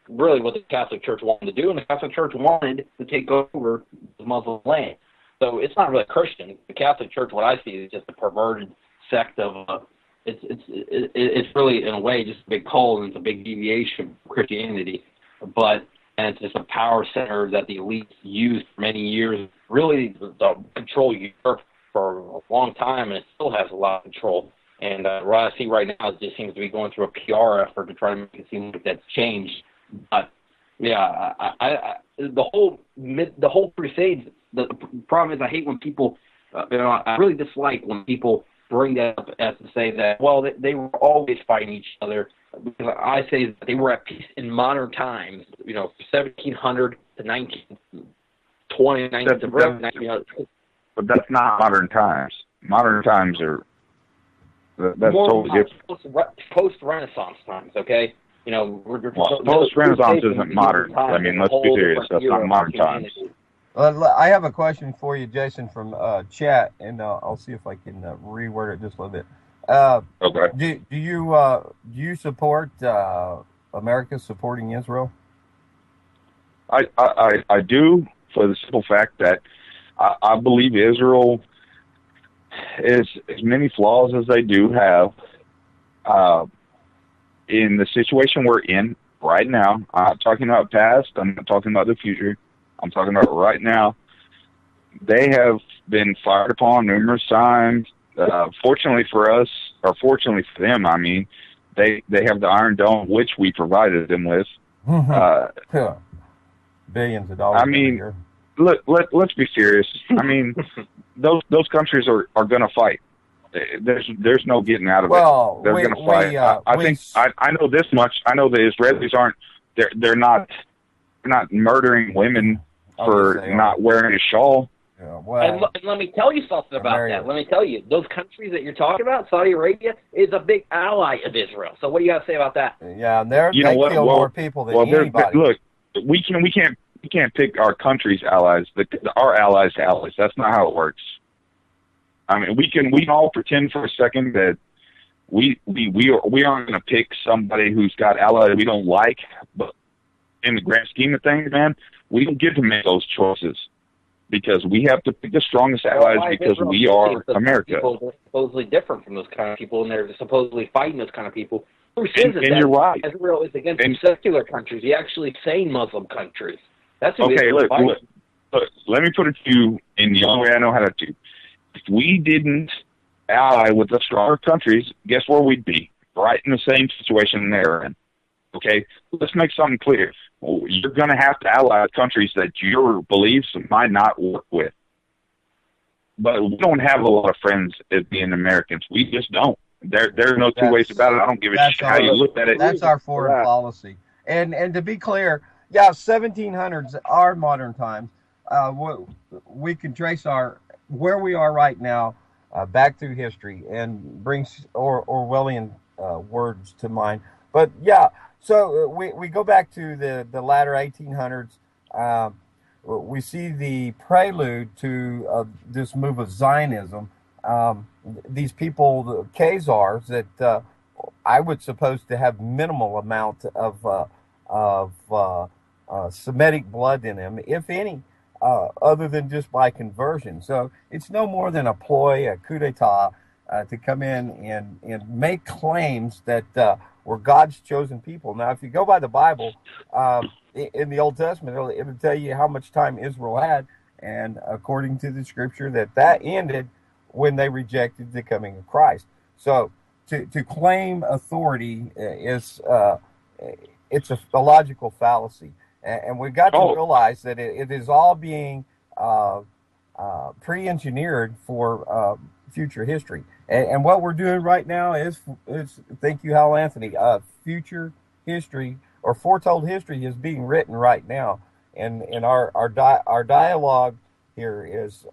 Really what the Catholic Church wanted to do, and the Catholic Church wanted to take over the Muslim land. So it's not really Christian. The Catholic Church, what I see, is just a perverted sect of. It's really, in a way, just a big cult, and it's a big deviation from Christianity. And it's just a power center that the elites used for many years, really to control Europe for a long time, and it still has a lot of control. And what I see right now, it just seems to be going through a PR effort to try to make it seem like that's changed. But yeah, the whole Crusades. The problem is, I hate when people. I really dislike when people bring that up as to say that, well, they were always fighting each other. I say that they were at peace in modern times, 1700 to 1920, But that's not modern times. Modern times are that's totally different. Post-Renaissance times, okay? Post-Renaissance isn't modern. I mean, let's be serious. That's not modern times. I have a question for you, Jason, from chat, and I'll see if I can reword it just a little bit. Okay. Do you support America supporting Israel? I do, for the simple fact that I believe Israel is as many flaws as they do have. In the situation we're in right now, I'm not talking about past, I'm not talking about the future, I'm talking about right now. They have been fired upon numerous times. Fortunately for us, or fortunately for them, I mean, they have the Iron Dome, which we provided them with. Billions of dollars. I mean, let's be serious. I mean, those countries are going to fight. There's no getting out of it. They're going to fight. I know this much. I know the Israelis aren't. They're not murdering women for not wearing a shawl. Yeah, and let me tell you something about that. Let me tell you, those countries that you're talking about, Saudi Arabia, is a big ally of Israel. So what do you got to say about that? Yeah, and they kill more people than anybody. Look, we can't pick our country's allies. Our allies' allies. That's not how it works. I mean, we can all pretend for a second that we aren't going to pick somebody who's got allies we don't like, but in the grand scheme of things, man, we don't get to make those choices because we have to pick the strongest allies because we are America. People are supposedly different from those kind of people, and they're supposedly fighting those kind of people. And you're right. Israel is against secular countries. He actually saying Muslim countries. That's okay. Look, let me put it to you in the only way I know how to do. If we didn't ally with the stronger countries, guess where we'd be? Right in the same situation they're in. Okay? Let's make something clear. You're going to have to ally with countries that your beliefs might not work with. But we don't have a lot of friends as being Americans. We just don't. There's no two ways about it. I don't give a shit how you look at it. That's our foreign policy. And to be clear, 1700s are modern times. We can trace where we are right now back through history and brings Orwellian words to mind. But so we go back to the latter 1800s. We see the prelude to this move of Zionism. These people, the Khazars, that I would suppose to have minimal amount of Semitic blood in them, if any. Other than just by conversion. So it's no more than a ploy, a coup d'etat, to come in and make claims that we're God's chosen people. Now, if you go by the Bible, in the Old Testament, it'll tell you how much time Israel had, and according to the scripture, that ended when they rejected the coming of Christ. So to claim authority is it's a logical fallacy. And we've got to realize that it is all being pre-engineered for future history. And what we're doing right now is thank you, Hal Anthony, future history or foretold history is being written right now. And our dialogue here is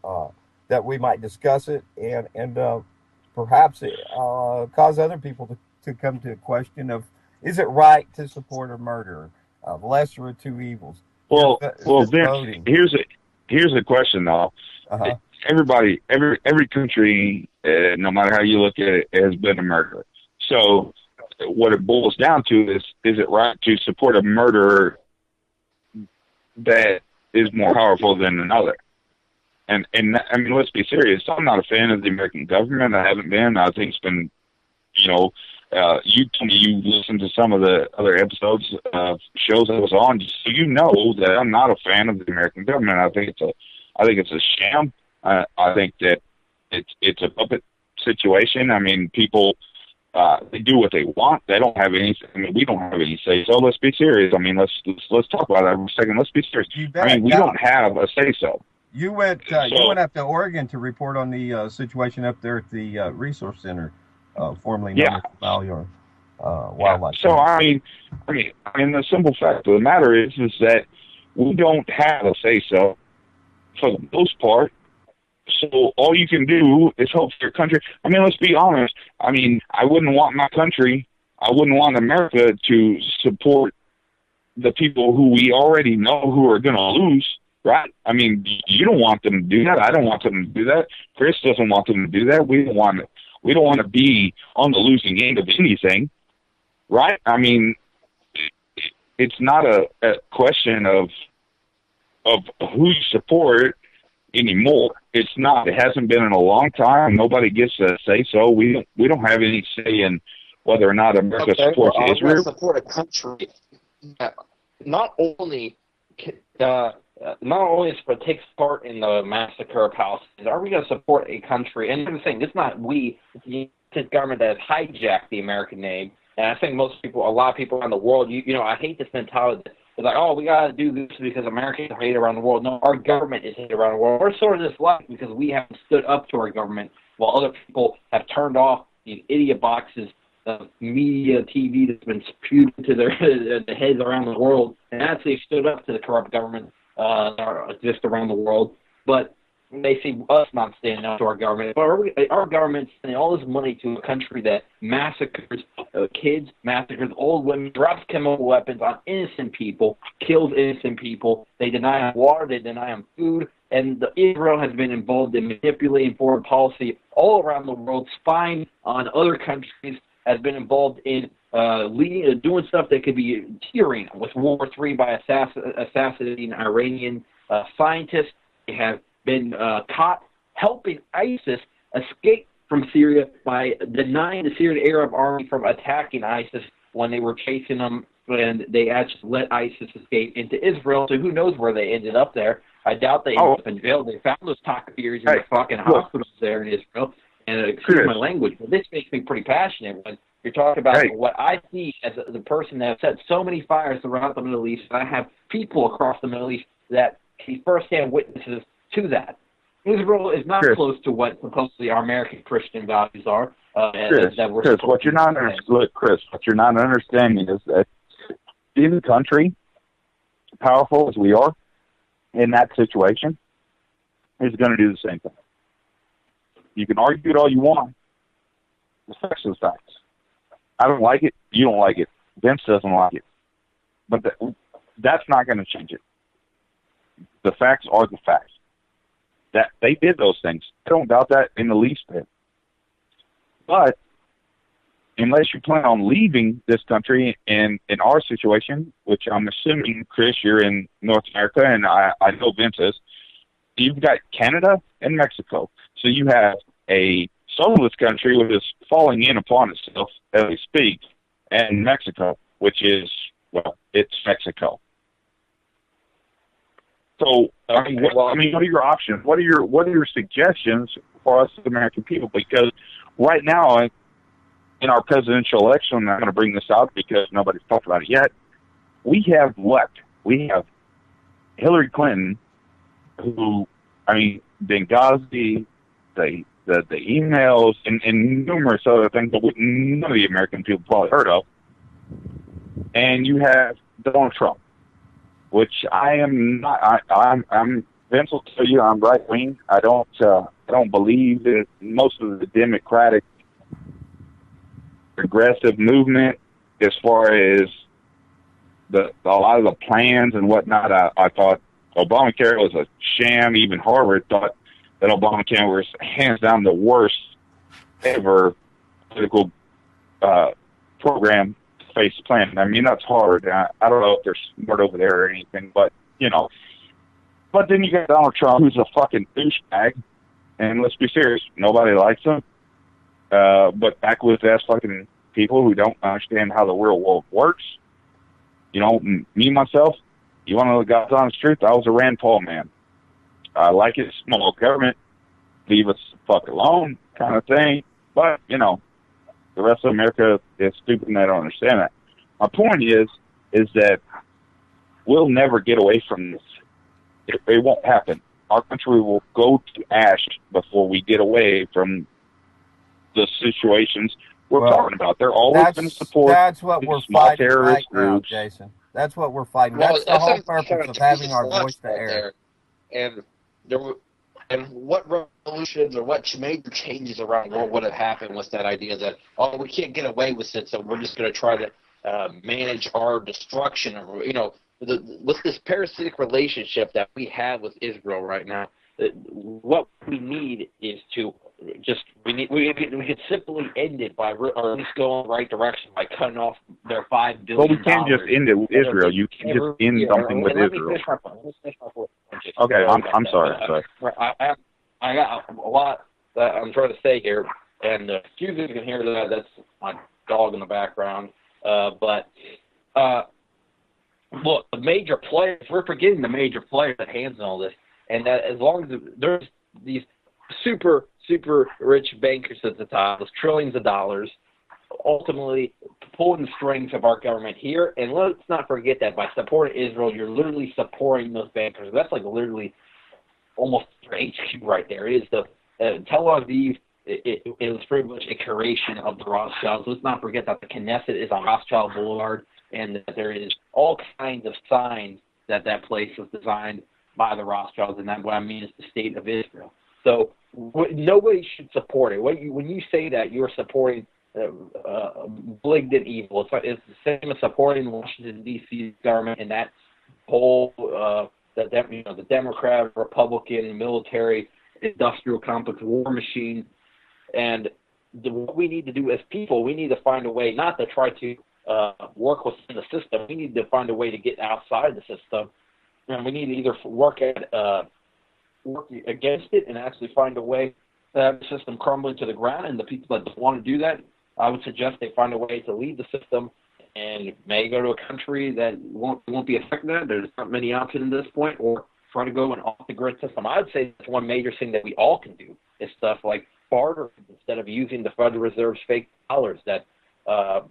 that we might discuss it and perhaps cause other people to come to a question of, is it right to support a murderer? The lesser of two evils. Well, Vince, here's a question though. Uh-huh. Every country, no matter how you look at it, has been a murderer. So, what it boils down to is it right to support a murderer that is more powerful than another? And I mean, let's be serious. I'm not a fan of the American government. I haven't been. I think it's been, you listen to some of the other episodes of shows I was on, so you know that I'm not a fan of the American government. I think it's a sham. I think that it's a puppet situation. I mean, people they do what they want. They don't have any. I mean, we don't have any say. So let's be serious. I mean, let's talk about that for a second. Let's be serious. I mean, we don't have a say so. You went up to Oregon to report on the situation up there at the Resource Center, formerly known as Valyar. wildlife. So I mean, the simple fact of the matter is that we don't have a say so for the most part. So all you can do is hope for your country. I mean, let's be honest. I mean, I wouldn't want my country, I wouldn't want America to support the people who we already know who are going to lose, right? I mean, you don't want them to do that. I don't want them to do that. Chris doesn't want them to do that. We don't want to be on the losing end of anything, right? I mean, it's not a question of who you support anymore. It's not. It hasn't been in a long time. Nobody gets to say so. We don't have any say in whether or not America supports Israel. Support a country that not only takes part in the massacre of Palestinians. Are we going to support a country? And I'm saying it's not we. It's the United government that has hijacked the American name. And I think a lot of people around the world, you know, I hate this mentality. It's like, oh, we got to do this because Americans are hated around the world. No, our government is hated around the world. We're sort of disliked because we haven't stood up to our government while other people have turned off these idiot boxes of media, TV that's been spewed to their heads around the world and actually stood up to the corrupt government that exist around the world. But they see us not standing up to our government. But our government's sending all this money to a country that massacres kids, massacres old women, drops chemical weapons on innocent people, kills innocent people. They deny them water, they deny them food. And Israel has been involved in manipulating foreign policy all around the world, spying on other countries, has been involved in doing stuff that could be tearing with World War III by assassinating Iranian scientists. They have been caught helping ISIS escape from Syria by denying the Syrian Arab army from attacking ISIS when they were chasing them, and they actually let ISIS escape into Israel. So who knows where they ended up there. I doubt they ended up in jail. They found those Takafiris in the fucking hospitals there in Israel. And excuse my language, but this makes me pretty passionate when you're talking about what I see as the person that has set so many fires throughout the Middle East. And I have people across the Middle East that see firsthand witnesses to that. Israel is not close to what supposedly our American Christian values are. Chris, what you're not understanding is that in the country, powerful as we are, in that situation, is going to do the same thing. You can argue it all you want. The facts are the facts. I don't like it. You don't like it. Vince doesn't like it. But that's not going to change it. The facts are the facts. That they did those things. I don't doubt that in the least bit. But unless you plan on leaving this country in our situation, which I'm assuming, Chris, you're in North America, and I know Vince is, you've got Canada and Mexico. So you have a socialist country which is falling in upon itself as we speak, and Mexico, which is, well, it's Mexico. So, what are your options? What are your suggestions for us as American people? Because right now, in our presidential election, I'm not going to bring this out because nobody's talked about it yet, we have Hillary Clinton, who, Benghazi, the emails, and numerous other things that none of the American people probably heard of. And you have Donald Trump, which I am not. I'm Vince will tell you I'm right wing. I don't believe in most of the Democratic progressive movement as far as a lot of the plans and whatnot. I thought Obamacare was a sham. Even Harvard thought that Obamacare was hands down the worst ever political program to face plan. I mean, that's hard. I don't know if they're smart over there or anything, but, you know. But then you got Donald Trump, who's a fucking douchebag, and let's be serious, nobody likes him. But backwoods-ass fucking people who don't understand how the real world works. You know, me, myself, you want to know the God's honest truth? I was a Rand Paul man. I like it, small government, leave us the fuck alone kind of thing. But, you know, the rest of America is stupid and they don't understand that. My point is that we'll never get away from this. It won't happen. Our country will go to ash before we get away from the situations we're talking about. They're always going to support that's what these we're small fighting terrorist right now, groups. Jason. That's what we're fighting. Well, That's the whole what I'm purpose trying of to having just our watch voice to right air. there. And there were, and what revolutions or what major changes around the world would have happened with that idea that, oh, we can't get away with it, so we're just going to try to manage our destruction. Or, with this parasitic relationship that we have with Israel right now, what we need is to we could simply end it by, or at least go in the right direction by cutting off their $5 billion. Well, we can't just end it with Israel. You can't just end something with Israel. Okay, I'm sorry. I got a lot that I'm trying to say here, and excuse me if you can hear that. That's my dog in the background. But look, the major players, we're forgetting the major players that handle all this, and that as long as there's these super rich bankers at the top with trillions of dollars, ultimately pulling the strings of our government here. And let's not forget that by supporting Israel, you're literally supporting those bankers. That's like literally almost their HQ right there. It is the Tel Aviv. It was pretty much a creation of the Rothschilds. Let's not forget that the Knesset is on Rothschild Boulevard, and that there is all kinds of signs that place was designed by the Rothschilds, and that what I mean is the state of Israel. So nobody should support it. When you say that, you're supporting malignant evil. It's the same as supporting Washington D.C. government and that whole the Democrat, Republican, military, industrial complex, war machine. And what we need to do as people, we need to find a way not to try to work within the system. We need to find a way to get outside the system, and we need to either work against it and actually find a way to have the system crumbling to the ground. And the people that don't want to do that, I would suggest they find a way to leave the system and may go to a country that won't be affected by that. There's not many options at this point, or try to go an off-the-grid system. I would say that's one major thing that we all can do is stuff like barter instead of using the Federal Reserve's fake dollars. That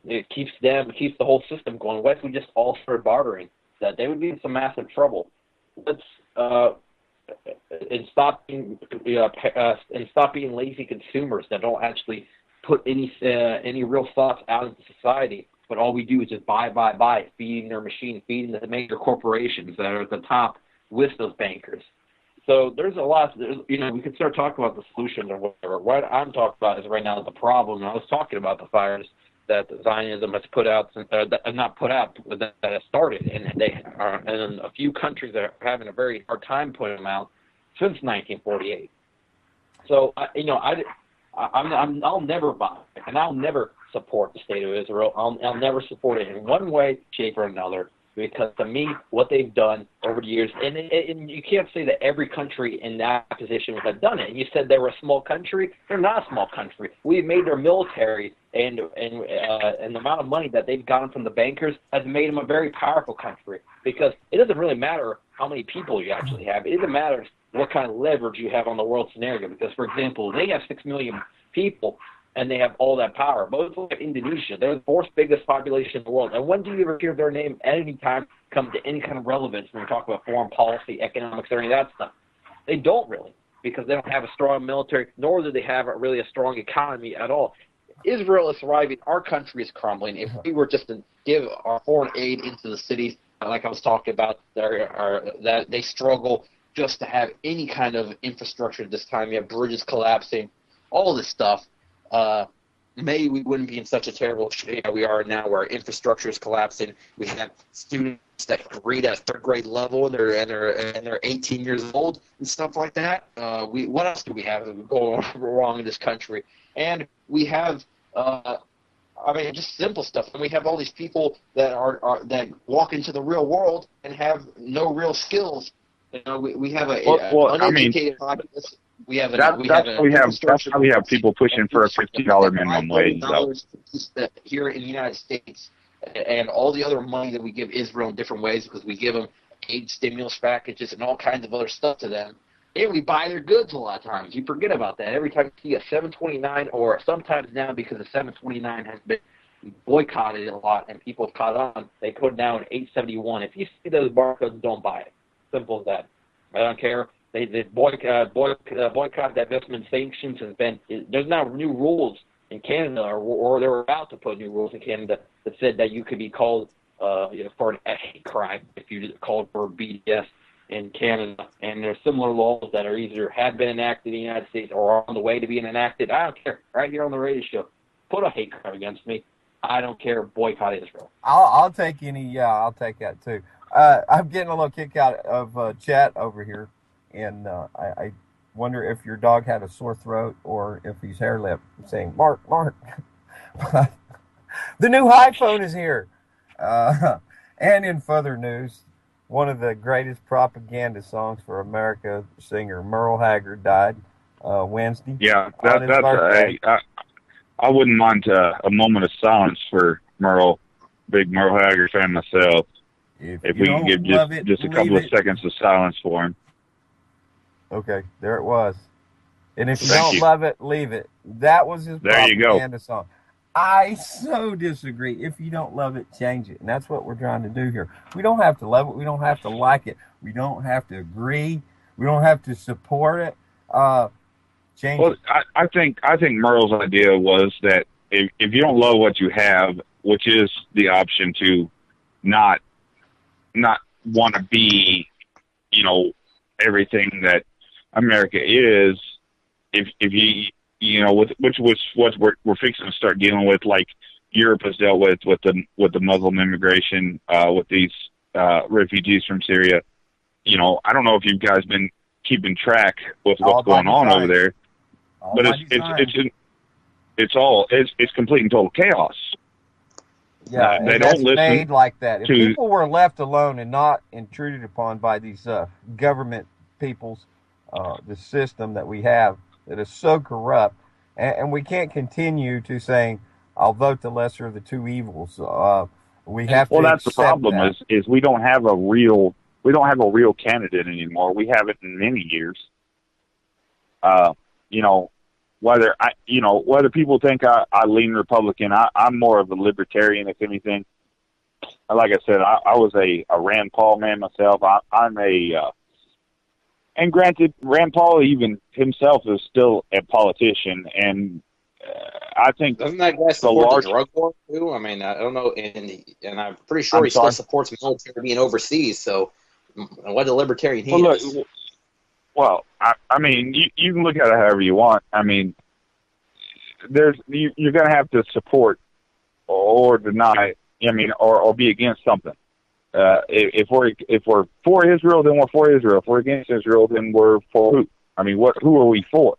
it keeps the whole system going. What if we just all started bartering? That they would be in some massive trouble. Let's and stop being lazy consumers that don't actually put any real thoughts out into society. But all we do is just buy, feeding their machine, feeding the major corporations that are at the top with those bankers. So there's a lot. We could start talking about the solutions or whatever. What I'm talking about is right now the problem. And I was talking about the fires that Zionism has put out, that has started, and they are, and a few countries that are having a very hard time putting them out since 1948. So I'll never buy, and I'll never support the state of Israel. I'll never support it in one way, shape, or another. Because to me, what they've done over the years, and you can't say that every country in that position has done it. You said they were a small country. They're not a small country. We've made their military, and the amount of money that they've gotten from the bankers has made them a very powerful country. Because it doesn't really matter how many people you actually have. It doesn't matter what kind of leverage you have on the world scenario. Because, for example, they have 6 million people, and they have all that power. Both like Indonesia, they're the fourth biggest population in the world. And when do you ever hear their name at any time come to any kind of relevance when we talk about foreign policy, economics, or any of that stuff? They don't really, because they don't have a strong military, nor do they have really a strong economy at all. Israel is thriving. Our country is crumbling. If we were just to give our foreign aid into the cities, like I was talking about, that they struggle just to have any kind of infrastructure at this time. You have bridges collapsing, all this stuff. Maybe we wouldn't be in such a terrible shape we are now, where our infrastructure is collapsing. We have students that read at third grade level, and they're 18 years old and stuff like that. What else do we have going wrong in this country? And we have, just simple stuff. And we have all these people that that walk into the real world and have no real skills. We have uneducated populace. That's why we have people pushing for a $50 minimum wage. Here in the United States, and all the other money that we give Israel in different ways, because we give them aid stimulus packages and all kinds of other stuff to them, and we buy their goods a lot of times. You forget about that. Every time you see a 729, or sometimes now because the 729 has been boycotted a lot and people have caught on, they put down 871. If you see those barcodes, don't buy it. Simple as that. I don't care. They boycott, divestment sanctions has been. There's now new rules in Canada, or they were about to put new rules in Canada that said that you could be called for a hate crime if you called for BDS in Canada. And there's similar laws that are either have been enacted in the United States or are on the way to being enacted. I don't care. Right here on the radio show, put a hate crime against me. I don't care. Boycott Israel. I'll take any. Yeah, I'll take that too. I'm getting a little kick out of chat over here, and I wonder if your dog had a sore throat or if he's hair lip saying, Mark. The new iPhone is here. And in further news, one of the greatest propaganda songs for America, singer Merle Haggard, died Wednesday. Yeah, on his birthday. I wouldn't mind a moment of silence for Merle. Big Merle Haggard fan myself. If we can give just a couple of seconds of silence for him. Okay, there it was. And if you Thank don't you. love it, leave it. That was his There you go. propaganda song. I so disagree. If you don't love it, change it. And that's what we're trying to do here. We don't have to love it. We don't have to like it. We don't have to agree. We don't have to support it. Change Well, it. I think Merle's idea was that if you don't love what you have, which is the option to not want to be, everything that America is, if which was what we're fixing to start dealing with, like Europe has dealt with the Muslim immigration, with these refugees from Syria. I don't know if you guys been keeping track with what's going on over there, but it's complete and total chaos. Yeah, they and don't that's listen made like that. If to- people were left alone and not intruded upon by these government peoples, the system that we have that is so corrupt, and we can't continue to saying, "I'll vote the lesser of the two evils." We have to. Well, that's the accept problem. that. Is we don't have a real candidate anymore. We haven't in many years. Whether people think I lean Republican, I'm more of a libertarian, if anything. Like I said, I was a Rand Paul man myself. And granted, Rand Paul even himself is still a politician, and I think Doesn't that guy support the drug war too? I mean, I don't know, and I'm pretty sure he still supports military being overseas. So, what a libertarian he is. Well, I mean, you can look at it however you want. I mean, you're going to have to support or deny. I mean, or be against something. If we're for Israel, then we're for Israel. If we're against Israel, then we're for who? I mean, who are we for?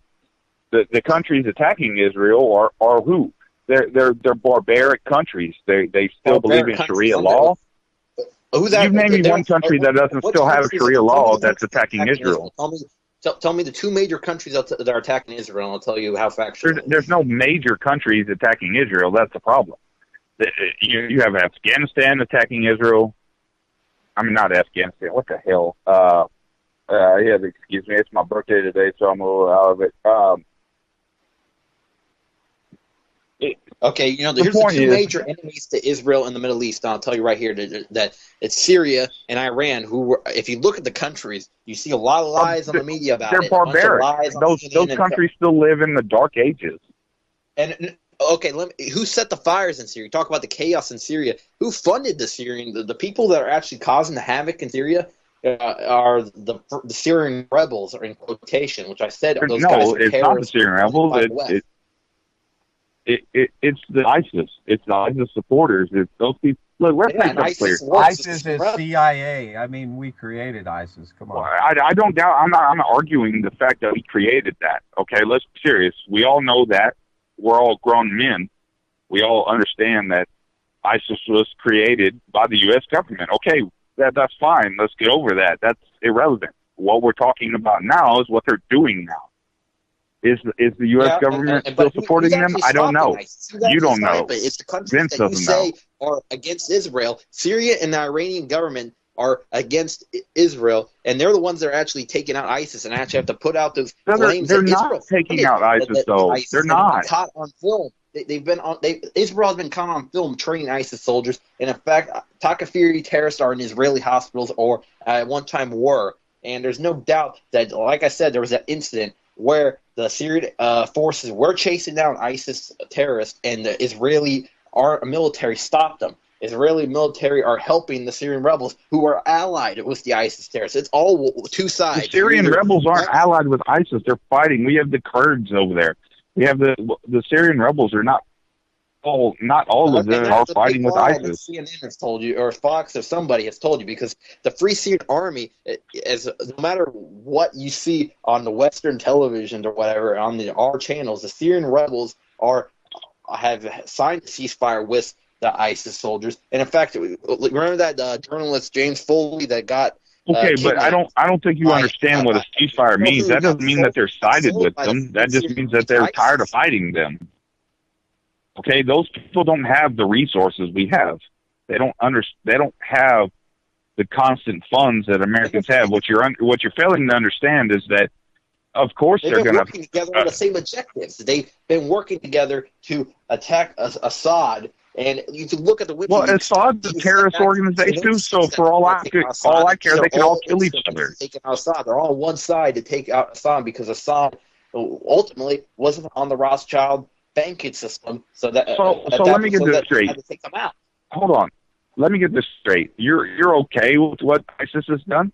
The countries attacking Israel are who? They're barbaric countries. They still believe in Sharia law. You name me one country that doesn't still have Sharia law that's attacking Israel. Tell me the two major countries that are attacking Israel, and I'll tell you how factual. There's no major countries attacking Israel. That's the problem. You have Afghanistan attacking Israel. I mean, not Afghanistan. What the hell? Excuse me. It's my birthday today, so I'm a little out of it. Okay, here's the two major enemies to Israel in the Middle East. And I'll tell you right here that it's Syria and Iran. If you look at the countries, you see a lot of lies on the media about it. They're barbaric. Those countries still live in the dark ages. And okay, who set the fires in Syria? Talk about the chaos in Syria. Who funded the Syrian? The people that are actually causing the havoc in Syria are the Syrian rebels, or in quotation, which I said those guys are it's not the Syrian rebels. It's the ISIS. It's the ISIS supporters. It's those people. Look, let's make that clear. ISIS is CIA. I mean, we created ISIS. Come on. Well, I don't doubt. I'm not arguing the fact that we created that. Okay, let's be serious. We all know that. We're all grown men. We all understand that ISIS was created by the U.S. government. Okay, that's fine. Let's get over that. That's irrelevant. What we're talking about now is what they're doing now. Is the U.S. government still supporting them? I don't know. You don't know. It's the countries that you say are against Israel. Syria and the Iranian government are against Israel, and they're the ones that are actually taking out ISIS and actually have to put out those claims. They're not taking out ISIS, though. They're not. Caught on film. Israel has been caught on film training ISIS soldiers, and in fact, Takfiri terrorists are in Israeli hospitals, or at one time were. And there's no doubt that, like I said, there was that incident where the Syrian forces were chasing down ISIS terrorists, and our military stopped them. Israeli military are helping the Syrian rebels who are allied with the ISIS terrorists. It's all two sides. The Syrian rebels aren't allied with ISIS. They're fighting. We have the Kurds over there. We have the Syrian rebels are not all of them are fighting with ISIS. CNN has told you, or Fox, or somebody has told you, because the Free Syrian Army, no matter what you see on the Western television or whatever on our channels, the Syrian rebels have signed a ceasefire with the ISIS soldiers. And in fact, remember that journalist James Foley that got okay, but I don't think you understand what a ceasefire means. That doesn't mean that they're sided with them. That just means that they're tired of fighting them. Okay, those people don't have the resources we have. They don't have the constant funds that Americans have. What you're failing to understand is that, of course, they're going to working together on the same objectives. They've been working together to attack Assad. And you can look at the wiki. Well, Assad's a terrorist organization too. So for all I care, they can all kill each other. Taking out Assad, they're all on one side to take out Assad because Assad ultimately wasn't on the Rothschild banking system. So let me get this straight. Had to take them out. Hold on, let me get this straight. You're okay with what ISIS has done?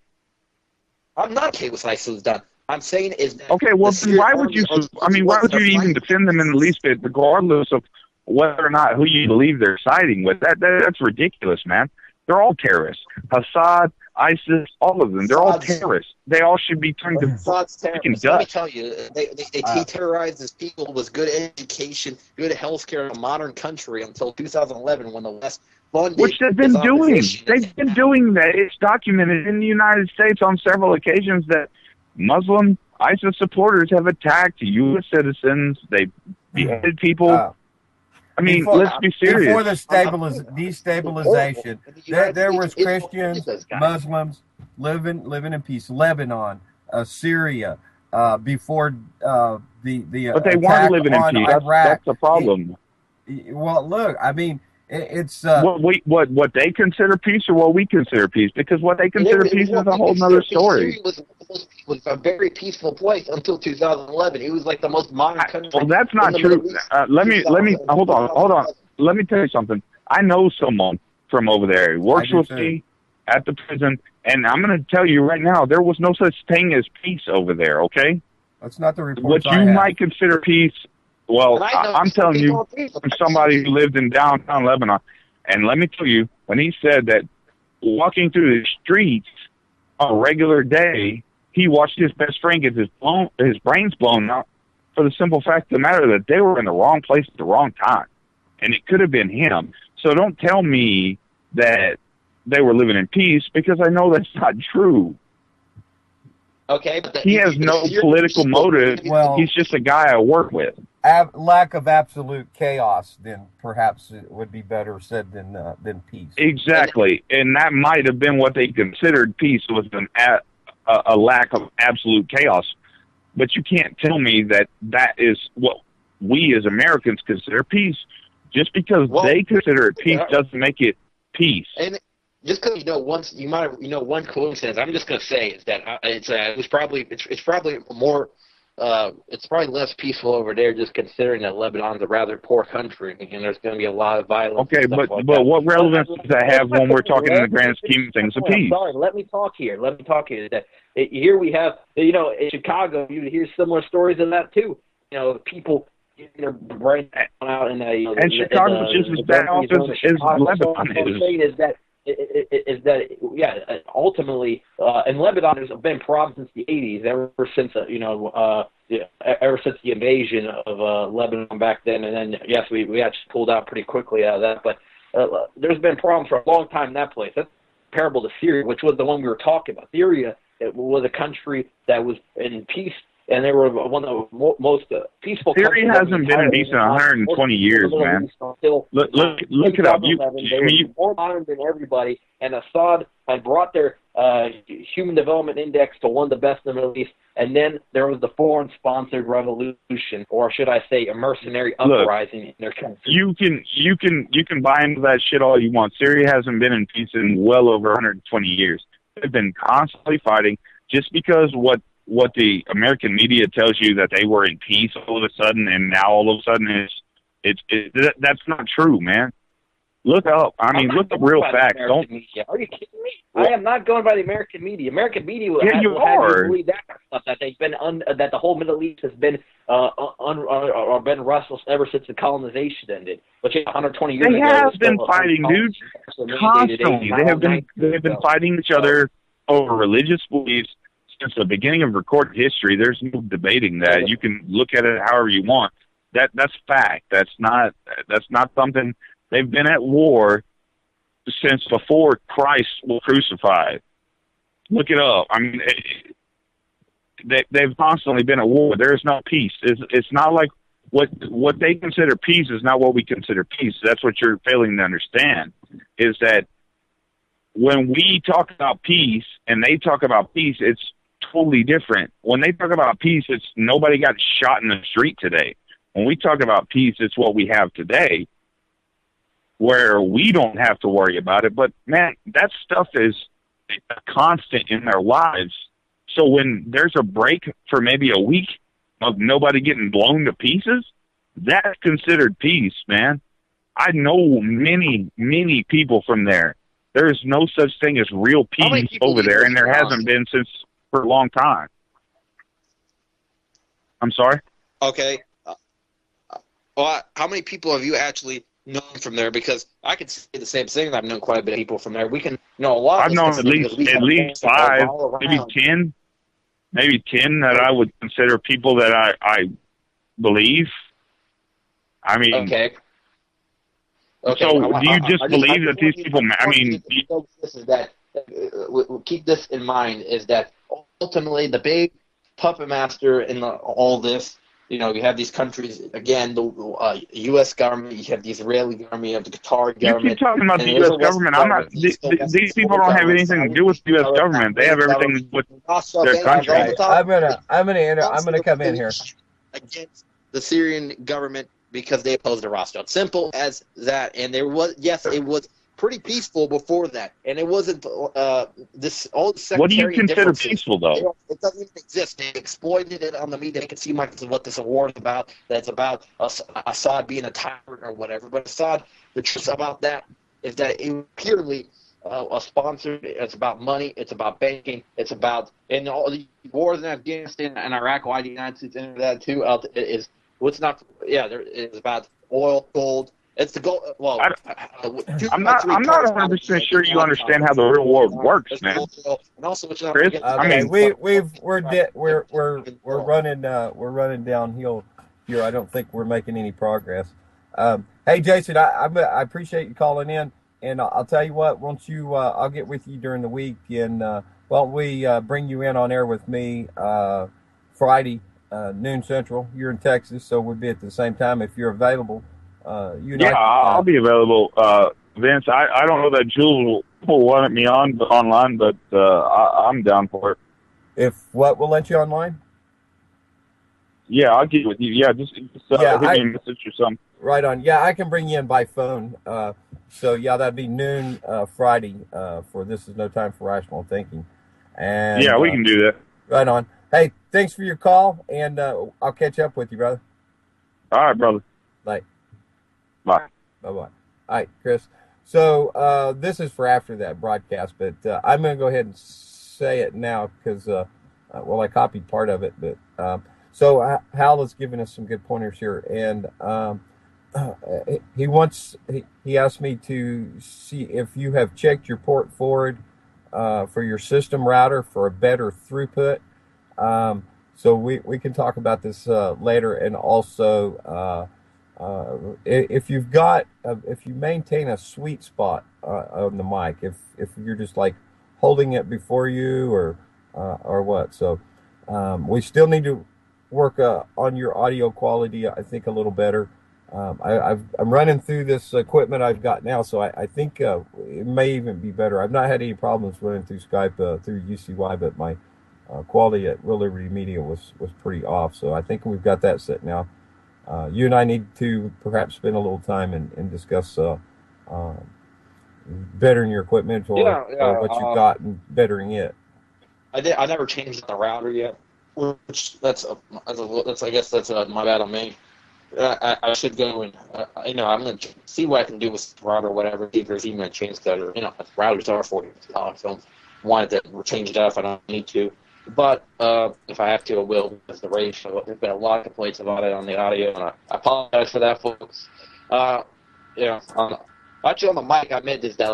I'm not okay with what ISIS has done. I'm saying is that okay. Well, then why would you? Why would you even defend them in the least bit, regardless of whether or not who you believe they're siding with? That's ridiculous, man. They're all terrorists. Assad, ISIS, all of them. They're all terrorists. They all should be turned to freaking dust. Let me tell you, he terrorized his people with good education, good health care in a modern country until 2011 when the West funded. Which they've been doing. They've been doing that. It's documented in the United States on several occasions that Muslim ISIS supporters have attacked U.S. citizens. They beheaded people. Let's be serious. Before the destabilization, there was Christians, Muslims living in peace. Lebanon, Syria, before the but they weren't living in peace. That's the problem. Well, look, it's what they consider peace or what we consider peace, because what they consider peace is a whole other story. Was a very peaceful place until 2011. It was like the most modern country. Well, that's not true. Let me hold on. Let me tell you something. I know someone from over there. He works with me at the prison, and I'm going to tell you right now, there was no such thing as peace over there. Okay, that's not the report. What you might consider peace. Well, I'm telling you from somebody who lived in downtown Lebanon, and let me tell you, when he said that walking through the streets on a regular day, he watched his best friend get his brains blown out for the simple fact of the matter that they were in the wrong place at the wrong time. And it could have been him. So don't tell me that they were living in peace, because I know that's not true. Okay, but he has no political motive. Well, he's just a guy I work with. Lack of absolute chaos, then perhaps it would be better said than peace. Exactly, and that might have been what they considered peace, was a lack of absolute chaos. But you can't tell me that is what we as Americans consider peace. Just because they consider it peace doesn't make it peace. And just because you might have one coincidence, I'm just going to say is that it's probably more. It's probably less peaceful over there, just considering that Lebanon's a rather poor country, and there's going to be a lot of violence. Okay, but what relevance does that have when we're talking in the grand scheme of things of peace? Sorry, let me talk here. That here we have, in Chicago, you hear similar stories of that too. People their brain out in and Chicago's just as bad off as Lebanon is. What I'm saying is that ultimately, in Lebanon, there's been problems since the 80s, ever since the invasion of Lebanon back then, and then yes, we actually pulled out pretty quickly out of that. But there's been problems for a long time in that place. That's comparable to Syria, which was the one we were talking about. Syria, it was a country that was in peace, and they were one of the most peaceful. Syria hasn't been in peace in 120 years, man. Look it up. You're more modern than everybody, and Assad had brought their Human Development Index to one of the best in the Middle East. And then there was the foreign-sponsored revolution, or should I say, a mercenary uprising in their country. You can buy into that shit all you want. Syria hasn't been in peace in well over 120 years. They've been constantly fighting. Just because what what the American media tells you, that they were in peace all of a sudden, and now all of a sudden that's not true, man. Look up. I mean, look up real facts. Don't. Media. Are you kidding me? I am not going by the American media. American media will Yeah, have you you are. believe that stuff, that they've been that the whole Middle East has been been restless ever since the colonization ended. But 120 years They ago, have it was been still fighting, dude. Constantly. They have been fighting each other over religious beliefs since the beginning of recorded history. There's no debating that. You can look at it however you want. That's fact. That's not something. They've been at war since before Christ was crucified. Look it up. I mean, they've constantly been at war. There is no peace. It's not like what they consider peace is not what we consider peace. That's what you're failing to understand, is that when we talk about peace and they talk about peace, it's totally different. When they talk about peace, it's nobody got shot in the street today. When we talk about peace, it's what we have today, where we don't have to worry about it. But, man, that stuff is a constant in their lives. So when there's a break for maybe a week of nobody getting blown to pieces, that's considered peace, man. I know many, many people from there. There is no such thing as real peace over there, and there hasn't been since for a long time. I'm sorry? Okay. Well, how many people have you actually known from there? Because I could say the same thing. I've known quite a bit of people from there. We can know a lot. I've known at least 5, maybe 10, that I would consider people that I believe. I mean, okay. So do you just believe that these people? I mean, this is that. Keep this in mind: is that ultimately the big puppet master in all this. You know, you have these countries, again, the U.S. government, you have the Israeli government, you have the Qatar government. You keep talking about the U.S. government. I'm not. These people don't have anything to do with the U.S. government. They have everything to do with their country. I'm gonna come in here against the Syrian government because they opposed the Rothschild. Simple as that. And there was, yes, it was pretty peaceful before that, and it wasn't this all. What do you consider peaceful, though? It doesn't even exist. They exploited it on the media. They can see what this war is about. That it's about Assad being a tyrant or whatever. But Assad, the truth about that is that it was purely a sponsored. It's about money. It's about banking. It's about and all the wars in Afghanistan and Iraq. Why the United States entered that too? Is what's not? Yeah, there is about oil, gold. It's the goal. Well, I'm not 100% sure you understand how the real world works, man. And also, Chris, I mean, we're running downhill here. I don't think we're making any progress. Hey, Jason, I appreciate you calling in, and I'll tell you what. Won't you? I'll get with you during the week, and we bring you in on air with me Friday noon Central. You're in Texas, so we'll be at the same time if you're available. I'll be available, Vince. I don't know that Jules will want me online, but I'm down for it. If what will let you online? Yeah, I'll get with you. Yeah, just hit me a message or something. Right on. Yeah, I can bring you in by phone. So yeah, that'd be noon Friday for This Is No Time for Rational Thinking. And yeah, we can do that. Right on. Hey, thanks for your call, and I'll catch up with you, brother. All right, brother. Bye. Bye. Bye-bye. All right, Chris. So this is for after that broadcast, but I'm going to go ahead and say it now because, I copied part of it. But so Hal has given us some good pointers here, and he asked me to see if you have checked your port forward for your system router for a better throughput. So we can talk about this later, and also. If you maintain a sweet spot on the mic, if you're just like holding it before you or what, so we still need to work on your audio quality. I think a little better. I'm running through this equipment I've got now, so I think it may even be better. I've not had any problems running through Skype through UCY, but my quality at Real Liberty Media was pretty off. So I think we've got that set now. You and I need to perhaps spend a little time and discuss bettering your equipment or what you've got and bettering it. I never changed the router yet. which that's I guess that's my bad on me. I should go and I'm gonna see what I can do with router or whatever. See if there's even a chance that routers are $40, so I wanted to change it up if I don't need to. But if I have to, I will. Because the ratio, there's been a lot of complaints about it on the audio, and I apologize for that, folks. Actually on the mic, I meant is that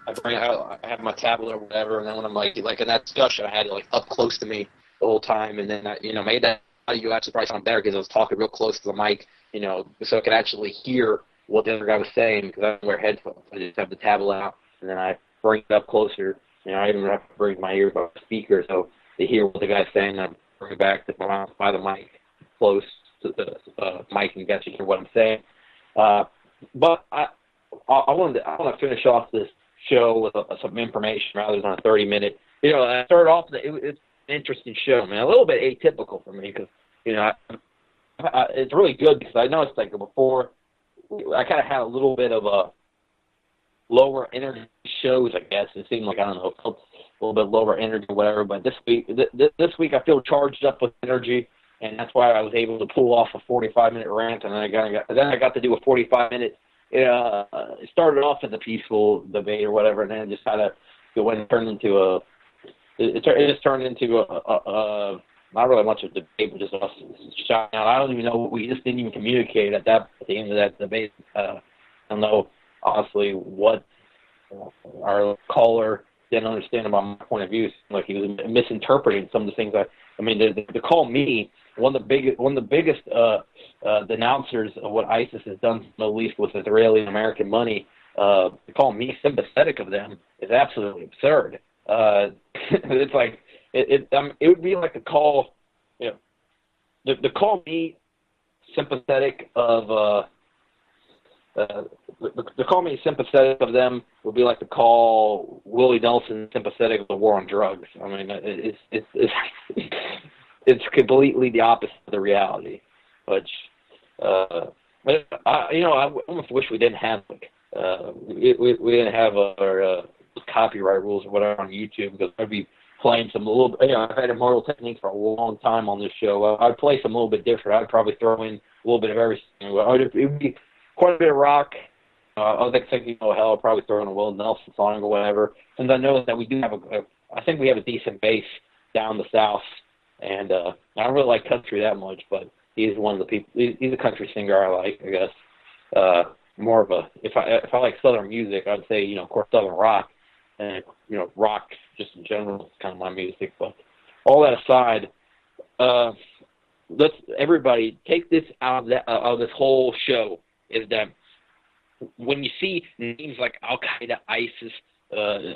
I have my tablet or whatever, and then when I'm like in that discussion, I had it up close to me the whole time, and then I made that audio actually probably sound better because I was talking real close to the mic, so I could actually hear what the other guy was saying because I don't wear headphones. I just have the tablet out, and then I bring it up closer. I even have to bring my ears up the speaker so to hear what the guy's saying. I bring it back to my mouth by the mic, close to the mic, and get to hear what I'm saying. But I want to finish off this show with some information rather than a 30-minute. I started off it's an interesting show, man. A little bit atypical for me because it's really good because I noticed before I kind of had a little bit of a lower energy shows, I guess. It seemed like, I don't know, it felt a little bit lower energy or whatever. But this week I feel charged up with energy, and that's why I was able to pull off a 45-minute rant, and then I got to do a 45-minute. It started off as a peaceful debate or whatever, and then it just kind of turned into it just turned into a not really much of a debate, but just us shouting out. I don't even know. We just didn't even communicate at the end of that debate. I don't know, honestly, what our caller didn't understand about my point of view. Like he was misinterpreting some of the things. To call me one of the biggest denouncers of what ISIS has done to the Middle East with Israeli and American money. To call me sympathetic of them is absolutely absurd. It's like it would be like to call to call me sympathetic of to call me sympathetic of them would be like to call Willie Nelson sympathetic of the war on drugs. I mean, it's completely the opposite of the reality. Which I almost wish we didn't have we didn't have our copyright rules or whatever on YouTube, because I'd be playing some I've had Immortal Techniques for a long time on this show. I'd play some a little bit different. I'd probably throw in a little bit of everything. It would be quite a bit of rock. I was thinking, I'll probably throw in a Will Nelson song or whatever. Since I know that we do have I think we have a decent bass down the south, and I don't really like country that much, but he's one of the people. He's a country singer I like, I guess. More of a if I like Southern music, I'd say of course Southern rock, and rock just in general is kind of my music. But all that aside, let's everybody take this out of this whole show, is that when you see names like Al Qaeda, ISIS,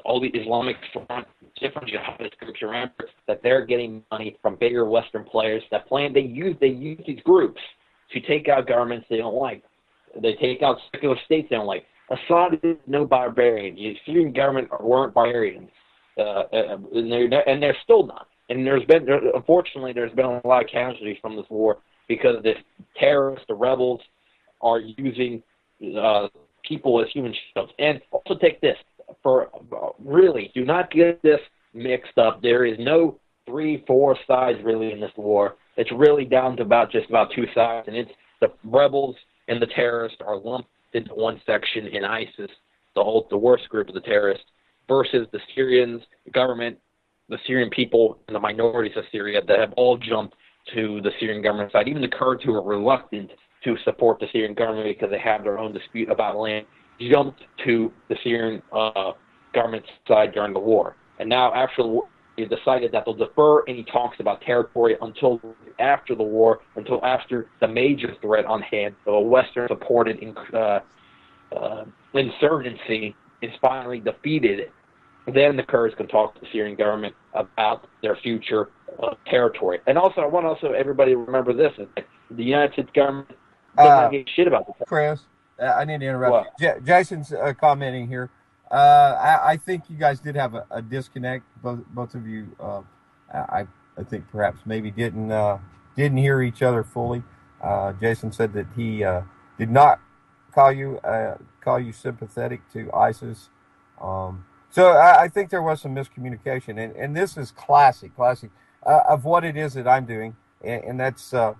all the Islamic Front, different jihadist groups, remember that they're getting money from bigger Western players that they use these groups to take out governments they don't like. They take out secular states they don't like. Assad is no barbarian. The Syrian government weren't barbarians, and they're still not. And unfortunately, there's been a lot of casualties from this war because the terrorists, the rebels, are using people as human shields. And also take this, really, do not get this mixed up. There is no 3-4 sides really in this war. It's really down to just about two sides, and it's the rebels and the terrorists are lumped into one section in ISIS, the worst group of the terrorists, versus the Syrians, the government, the Syrian people, and the minorities of Syria that have all jumped to the Syrian government side. Even the Kurds, who are reluctant to support the Syrian government because they have their own dispute about land, jumped to the Syrian government side during the war. And now, after the war, they decided that they'll defer any talks about territory until after the war, until after the major threat on hand, the Western-supported insurgency is finally defeated. Then the Kurds can talk to the Syrian government about their future territory. And also, I want everybody to remember this: is that the United States government doesn't give a shit about this. Chris, I need to interrupt you. Jason's commenting here. I think you guys did have a disconnect. Both of you, I think perhaps maybe didn't hear each other fully. Jason said that he did not call you sympathetic to ISIS. So I think there was some miscommunication, and this is classic of what it is that I'm doing, and that's of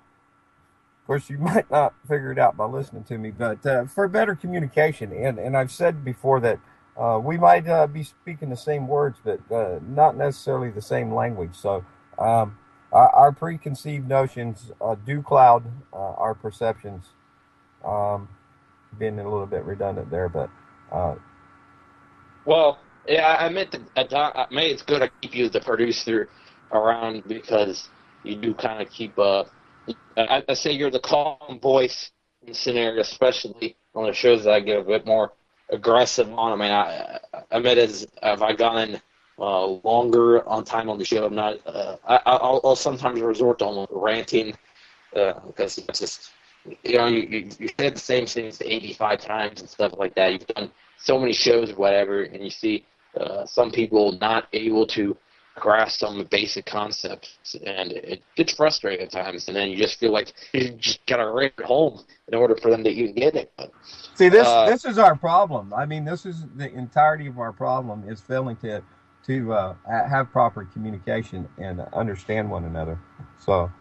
course you might not figure it out by listening to me, but for better communication, and I've said before that we might be speaking the same words, but not necessarily the same language. So our preconceived notions do cloud our perceptions. Being a little bit redundant there, but. Well, yeah, I meant maybe it's good to keep you the producer around because you do kind of keep I say you're the calm voice in the scenario, especially on the shows that I get a bit more aggressive on. I mean, I meant as have I gone longer on time on the show. I'm not. I'll sometimes resort to almost ranting because it's just you said the same things 85 times and stuff like that. You've done so many shows or whatever, and you see some people not able to grasp some basic concepts, and it gets frustrating at times, and then you just feel like you just got to rip it home in order for them to even get it. But, see, this is our problem. I mean, this is the entirety of our problem is failing to have proper communication and understand one another. So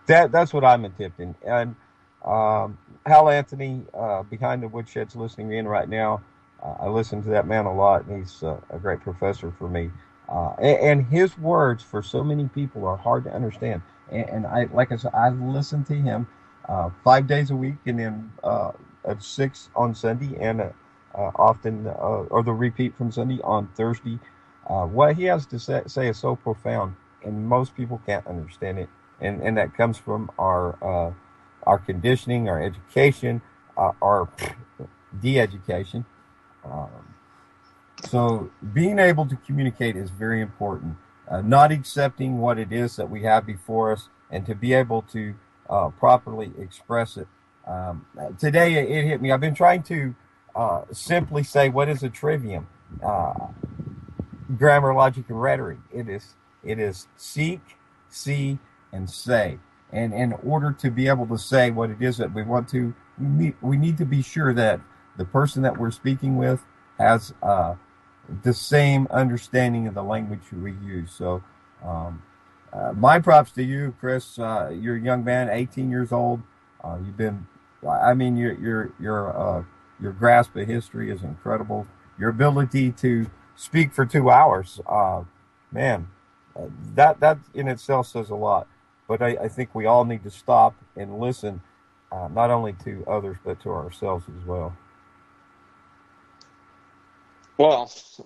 that's what I'm attempting. And Hal Anthony, behind the woodshed's listening in right now. I listen to that man a lot, and he's a great professor for me. And his words for so many people are hard to understand. And I, like I said, I listen to him 5 days a week, and then at 6 on Sunday, and often or the repeat from Sunday on Thursday. What he has to say is so profound, and most people can't understand it. And that comes from our conditioning, our education, our de-education. So being able to communicate is very important. Not accepting what it is that we have before us, and to be able to properly express it. Today it hit me. I've been trying to simply say, what is a trivium? Grammar, logic, and rhetoric. It is seek, see, and say. And in order to be able to say what it is that we want to, we need to be sure that the person that we're speaking with has the same understanding of the language we use. So my props to you, Chris. You're a young man, 18 years old. You've been, I mean, your grasp of history is incredible. Your ability to speak for 2 hours, man, that in itself says a lot. But I think we all need to stop and listen, not only to others, but to ourselves as well. Well, it's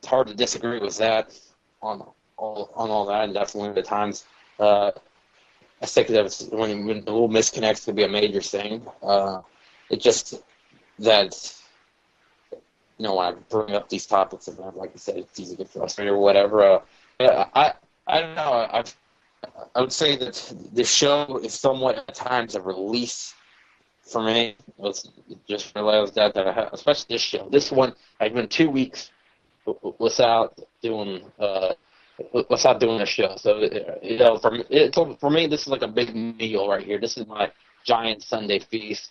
hard to disagree with that on all that, and definitely the times. I think that when a little misconnects could be a major thing. It just that, when I bring up these topics, and like I said, it's easy to get frustrated or whatever. I don't know. I would say that the show is somewhat at times a release for me. Let's just realize that especially this show. This one, I've been 2 weeks without doing the show. So for me, this is like a big meal right here. This is my giant Sunday feast.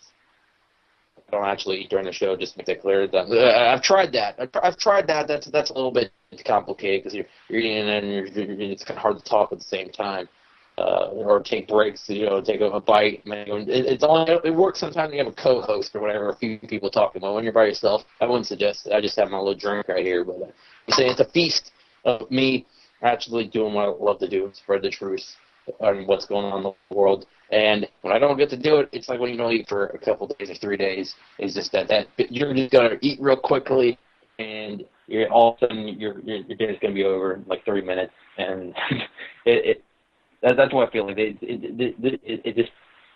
I don't actually eat during the show, just to make that clear. I've tried that. I've tried that. That's a little bit complicated because you're eating and it's kind of hard to talk at the same time, or take breaks. Take a bite. It works sometimes when you have a co-host or whatever, a few people talking. But when you're by yourself, I wouldn't suggest it. I just have my little drink right here. But I'm saying it's a feast of me actually doing what I love to do, spread the truth on what's going on in the world. And when I don't get to do it, it's like when you don't eat for a couple of days or 3 days. It's just that you're just gonna eat real quickly, and all of a sudden your dinner's gonna be over in like 30 minutes, and that's what I feel like. It just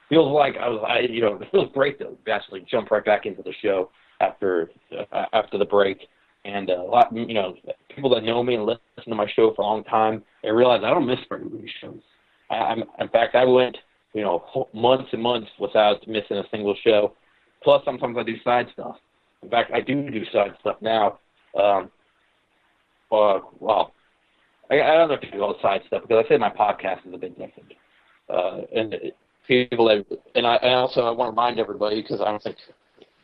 feels like it feels great to actually jump right back into the show after the break. And a lot, people that know me and listen to my show for a long time, they realize I don't miss very many shows. In fact, I went months and months without missing a single show. Plus, sometimes I do side stuff. In fact, I do side stuff now. I don't know if you call it side stuff because I say my podcast is a bit different. I want to remind everybody because I don't think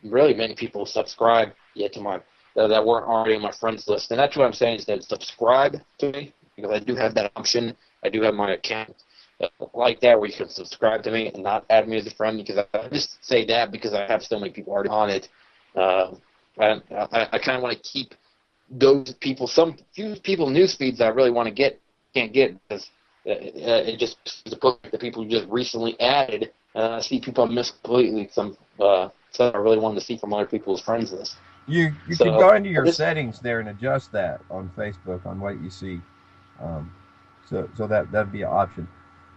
really many people subscribe yet to my that weren't already on my friends list. And that's what I'm saying is that subscribe to me, because I do have that option. I do have my account like that where you can subscribe to me and not add me as a friend, because I just say that because I have so many people already on it. I kind of want to keep those people, some few people news feeds that I really want to can't get, because it just the people who just recently added. I see people I miss completely. Some I really wanted to see from other people's friends list. You can go into your settings there and adjust that on Facebook on what you see. So that'd be an option.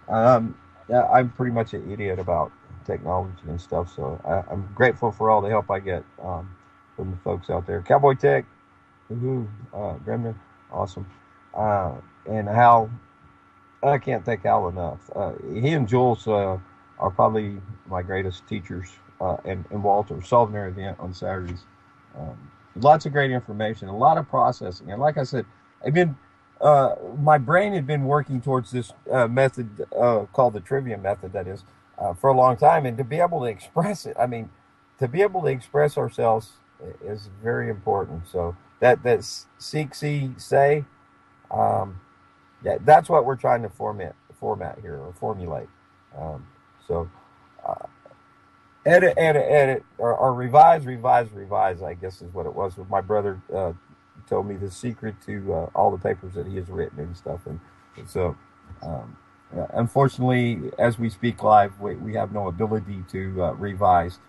Yeah, I'm pretty much an idiot about technology and stuff, so I'm grateful for all the help I get from the folks out there. Cowboy Tech, Gremlin, awesome. And Hal, I can't thank Hal enough. He and Jules are probably my greatest teachers, and Walter, solving their event on Saturdays. Lots of great information, a lot of processing. And like I said, my brain had been working towards this method called the trivia method, that is, for a long time. And to be able to express it, to be able to express ourselves is very important. So that's seek, see, say. That's what we're trying to format here, or formulate. Edit, or revise, I guess is what it was. My brother told me the secret to all the papers that he has written and stuff. And so, unfortunately, as we speak live, we have no ability to revise.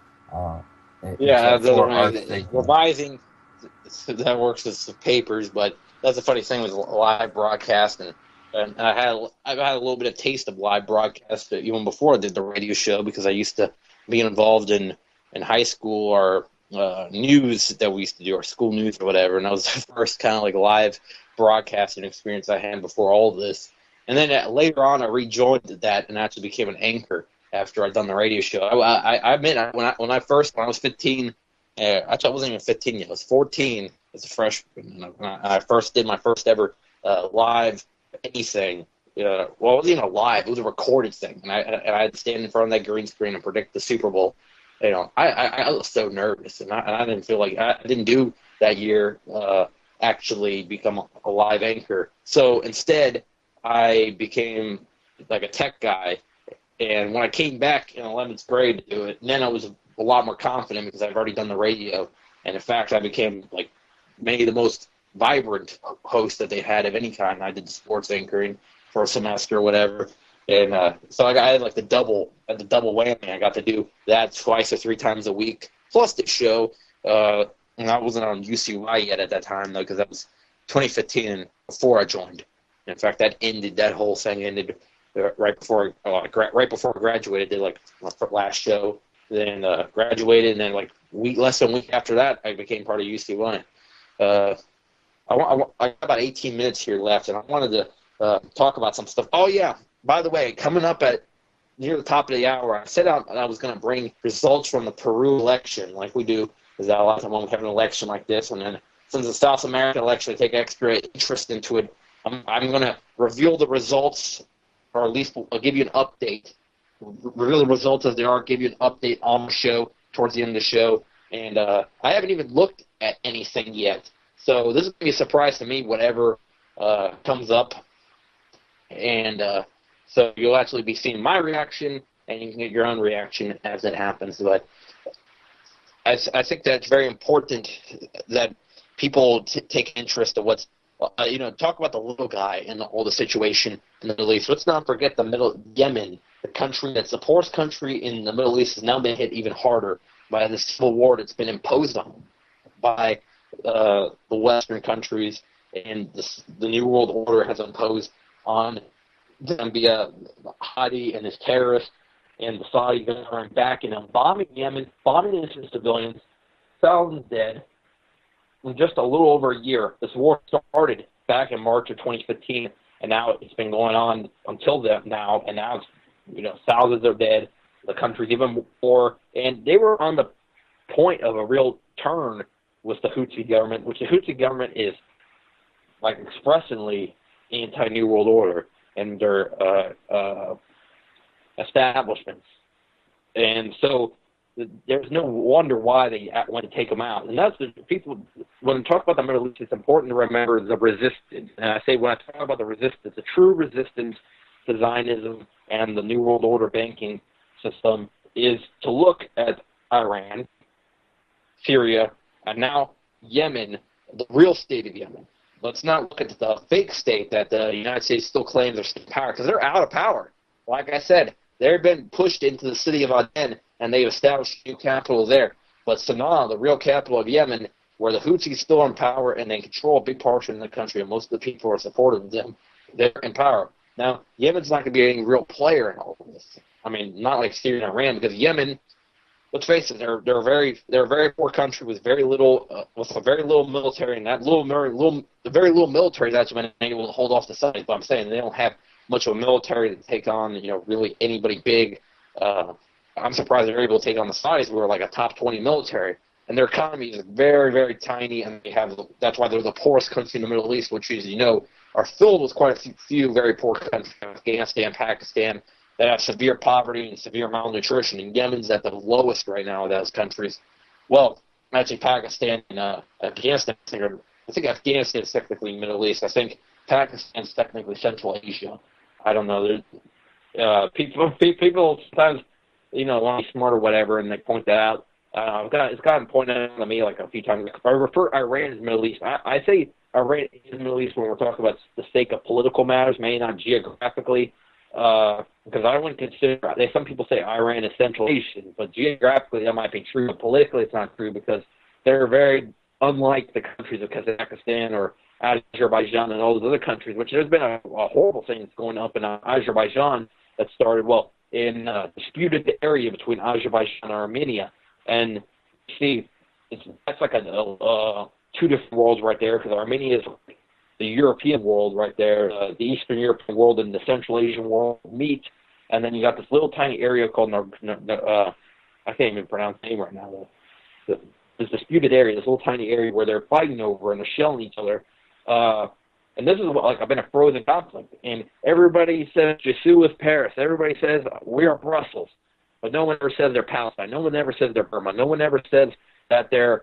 Revising, that works as papers, but that's the funny thing with live broadcast, and I've had a little bit of taste of live broadcast even before I did the radio show, because I used to be involved in high school or news that we used to do, or school news or whatever, and that was the first kind of like live broadcasting experience I had before all of this. And then later on, I rejoined that and actually became an anchor after I'd done the radio show. I admit, when I was 15, actually I wasn't even 15 yet. I was 14 as a freshman, and I first did my first ever live anything. Well, it wasn't even a live; it was a recorded thing, and I had to stand in front of that green screen and predict the Super Bowl. I was so nervous, and I didn't feel like I didn't do that year actually become a live anchor. So instead, I became like a tech guy. And when I came back in 11th grade to do it, then I was a lot more confident because I've already done the radio. And in fact, I became like maybe the most vibrant host that they had of any kind. I did sports anchoring for a semester or whatever. And so I had like the double whammy. I got to do that twice or three times a week, plus the show. And I wasn't on UCY yet at that time, though, because that was 2015 before I joined. In fact, that whole thing ended right before I graduated. Did like my last show, then graduated, and then like less than a week after that, I became part of UCY. I got about 18 minutes here left, and I wanted to talk about some stuff. Oh yeah, by the way, coming up at near the top of the hour, I said I was going to bring results from the Peru election, like we do. Because a lot of time when we have an election like this, and then since the South American election, I take extra interest into it. I'm going to reveal the results, or at least I'll give you an update. Reveal the results as they are, give you an update on the show towards the end of the show. And I haven't even looked at anything yet. So this is going to be a surprise to me, whatever comes up. And so you'll actually be seeing my reaction, and you can get your own reaction as it happens. But I think that's very important that people take interest in what's, talk about the little guy and all the situation in the Middle East. Let's not forget Yemen, the country that's the poorest country in the Middle East, has now been hit even harder by the civil war that's been imposed on them by the Western countries, and the New World Order has imposed on them via Hadi and his terrorists, and the Saudi government backing them, bombing Yemen, bombing innocent civilians, thousands dead. In just a little over a year, this war started back in March of 2015, and now it's been going on until now, and now it's, thousands are dead. The country's even more, and they were on the point of a real turn with the Houthi government, which the Houthi government is like expressly anti-New World Order and their establishments. And so there's no wonder why they want to take them out. And that's the people, when I talk about the Middle East, it's important to remember the resistance. And I say when I talk about the resistance, the true resistance to Zionism and the New World Order banking system is to look at Iran, Syria, and now Yemen, the real state of Yemen. Let's not look at the fake state that the United States still claims are still in power, because they're out of power. Like I said, they've been pushed into the city of Aden, and they've established a new capital there. But Sana'a, the real capital of Yemen, where the Houthis still in power and they control a big portion of the country, and most of the people are supportive of them, they're in power. Now, Yemen's not going to be any real player in all of this. I mean, not like Syria and Iran, because Yemen, let's face it, they're a very poor country with very little military, and that very little military that's been able to hold off the sides. But I'm saying they don't have much of a military to take on, really anybody big. I'm surprised they're able to take on the Saudis, who are like a top 20 military, and their economy is very, very tiny, and that's why they're the poorest country in the Middle East, which, as you know, are filled with quite a few very poor countries, Afghanistan, Pakistan, that have severe poverty and severe malnutrition, and Yemen's at the lowest right now of those countries. Well, actually, Pakistan and Afghanistan, I think Afghanistan is technically Middle East. I think Pakistan is technically Central Asia. I don't know. People sometimes, want to be smart or whatever, and they point that out. It's gotten pointed out to me like a few times. If I refer Iran as Middle East, I say Iran is the Middle East when we're talking about the sake of political matters, maybe not geographically, because I wouldn't consider. Some people say Iran is Central Asian, but geographically that might be true, but politically it's not true, because they're very unlike the countries of Kazakhstan or Azerbaijan and all those other countries, which there's been a horrible thing that's going up in Azerbaijan that started, in a disputed area between Azerbaijan and Armenia. And see, that's like two different worlds right there, because Armenia is the European world right there, the Eastern European world and the Central Asian world meet, and then you got this little tiny area called, I can't even pronounce the name right now, this disputed area, this little tiny area where they're fighting over and they're shelling each other. And this is like been a frozen conflict. And everybody says Jesu is Paris. Everybody says we are Brussels. But no one ever says they're Palestine. No one ever says they're Burma. No one ever says that they're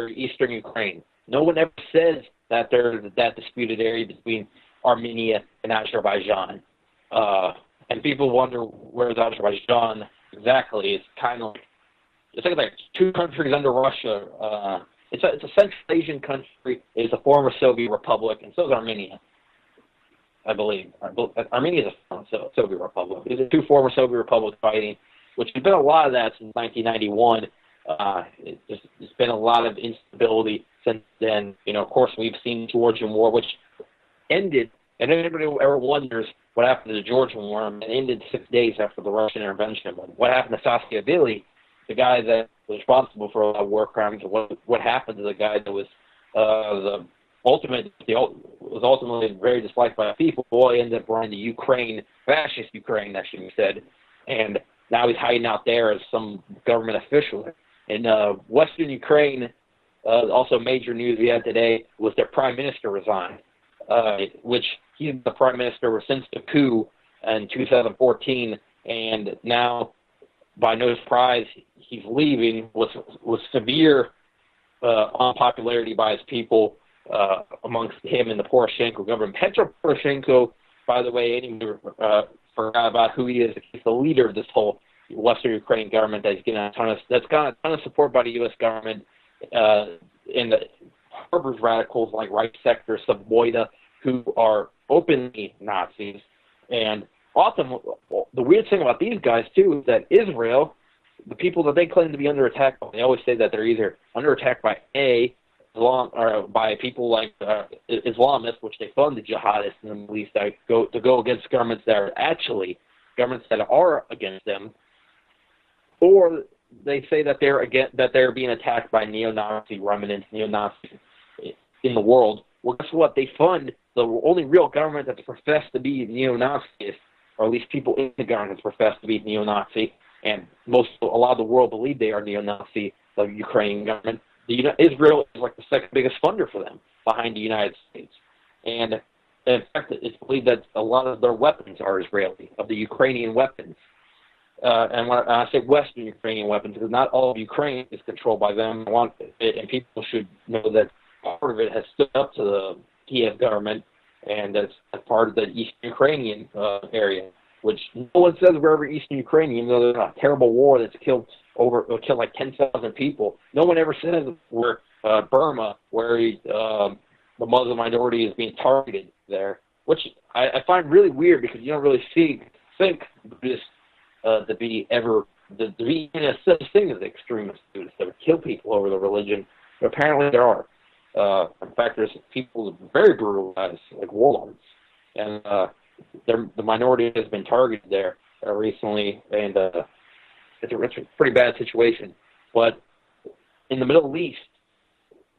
Eastern Ukraine. No one ever says that they're that disputed area between Armenia and Azerbaijan. And people wonder where's Azerbaijan exactly. It's kind of like two countries under Russia. It's a Central Asian country. It's a former Soviet republic, and so is Armenia, I believe. Armenia is a former Soviet republic. These are two former Soviet republics fighting, which has been a lot of that since 1991. There's been a lot of instability since then. Of course, we've seen the Georgian War, which ended, and anybody who ever wonders what happened to the Georgian War, it ended 6 days after the Russian intervention. But what happened to Saakashvili, the guy that was responsible for a lot of war crimes, what happened to the guy that was was ultimately very disliked by the people? Boy, ended up running the Ukraine, fascist Ukraine, that should be said, and now he's hiding out there as some government official. In Western Ukraine, also major news we had today was their prime minister resigned, which he's the prime minister since the coup in 2014, and now, by no surprise, he's leaving with severe unpopularity by his people amongst him and the Poroshenko government. Petro Poroshenko, by the way, anyone forgot about who he is. He's the leader of this whole Western Ukraine government that's got a ton of support by the U.S. government in the harbors radicals like Right Sector, Subvoida, who are openly Nazis. And often, the weird thing about these guys, too, is that Israel, the people that they claim to be under attack by, they always say that they're either under attack by Islam or by people like Islamists, which they fund the jihadists in the Middle East that go against governments that are actually governments that are against them, or they say that they're being attacked by neo-Nazi remnants, neo-Nazis in the world. Well, guess what? They fund the only real government that's professed to be neo-Nazis, or at least people in the government that's professed to be neo-Nazi, and a lot of the world believe they are neo-Nazi, the Ukrainian government. Israel is like the second biggest funder for them, behind the United States. And in fact, it's believed that a lot of their weapons are Israeli, of the Ukrainian weapons. and when I say Western Ukrainian weapons, because not all of Ukraine is controlled by them. And people should know that part of it has stood up to the Kiev government, and that's part of the Eastern Ukrainian area, which no one says we're ever Eastern Ukraine, even though there's a terrible war that's killed like 10,000 people. No one ever says we're Burma, where the Muslim minority is being targeted there, which I find really weird because you don't really think Buddhists to be even such a thing as extremist Buddhists that would kill people over the religion. But apparently there are. In fact, there's people very brutalized, like warlords, and the minority has been targeted there recently, and it's a pretty bad situation. But in the Middle East,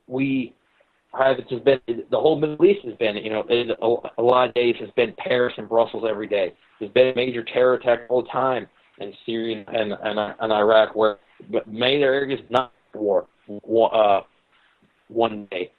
the whole Middle East has been, a lot of days has been Paris and Brussels every day. There's been a major terror attack all the time in Syria and Iraq, where many of their areas not war one day.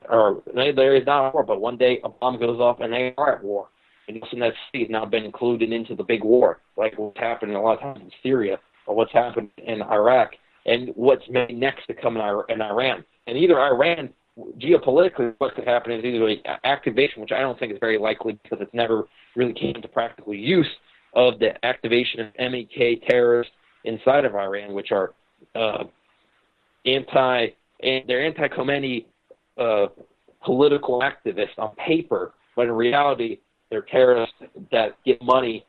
Or many of the areas not at war, but one day a bomb goes off and they are at war. And that city has now been included into the big war, like what's happening a lot of times in Syria or what's happened in Iraq and what's made next to come in Iran. And either Iran, geopolitically, what could happen is either activation, which I don't think is very likely because it's never really came to practical use, of the activation of MEK terrorists inside of Iran, which are anti-Khomeini political activists on paper, but in reality, they're terrorists that get money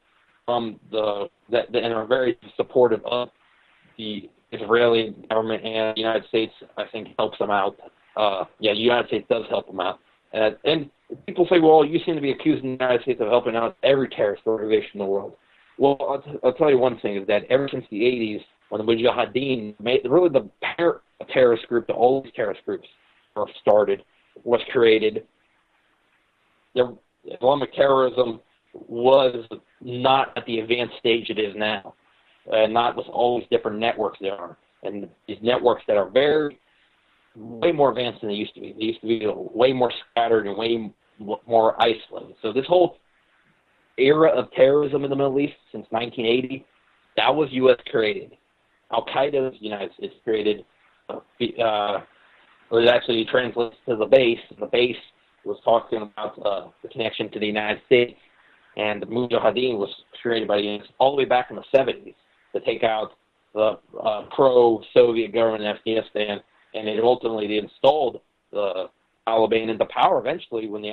from and are very supportive of the Israeli government, and the United States, I think, helps them out. The United States does help them out. And people say, well, you seem to be accusing the United States of helping out every terrorist organization in the world. Well, I'll tell you one thing, is that ever since the 80s, when the Mujahideen, really the parent terrorist group that all these terrorist groups was created, Islamic terrorism was not at the advanced stage it is now, and not with all these different networks there are. And these networks that are way more advanced than they used to be. They used to be way more scattered and way more isolated. So this whole era of terrorism in the Middle East since 1980, that was U.S. created. Al-Qaeda was United States created. It actually translates to the base. The base was talking about the connection to the United States, and the Mujahideen was created by the United States all the way back in the 70s to take out the pro-Soviet government in Afghanistan, and it ultimately installed the Taliban into power eventually when the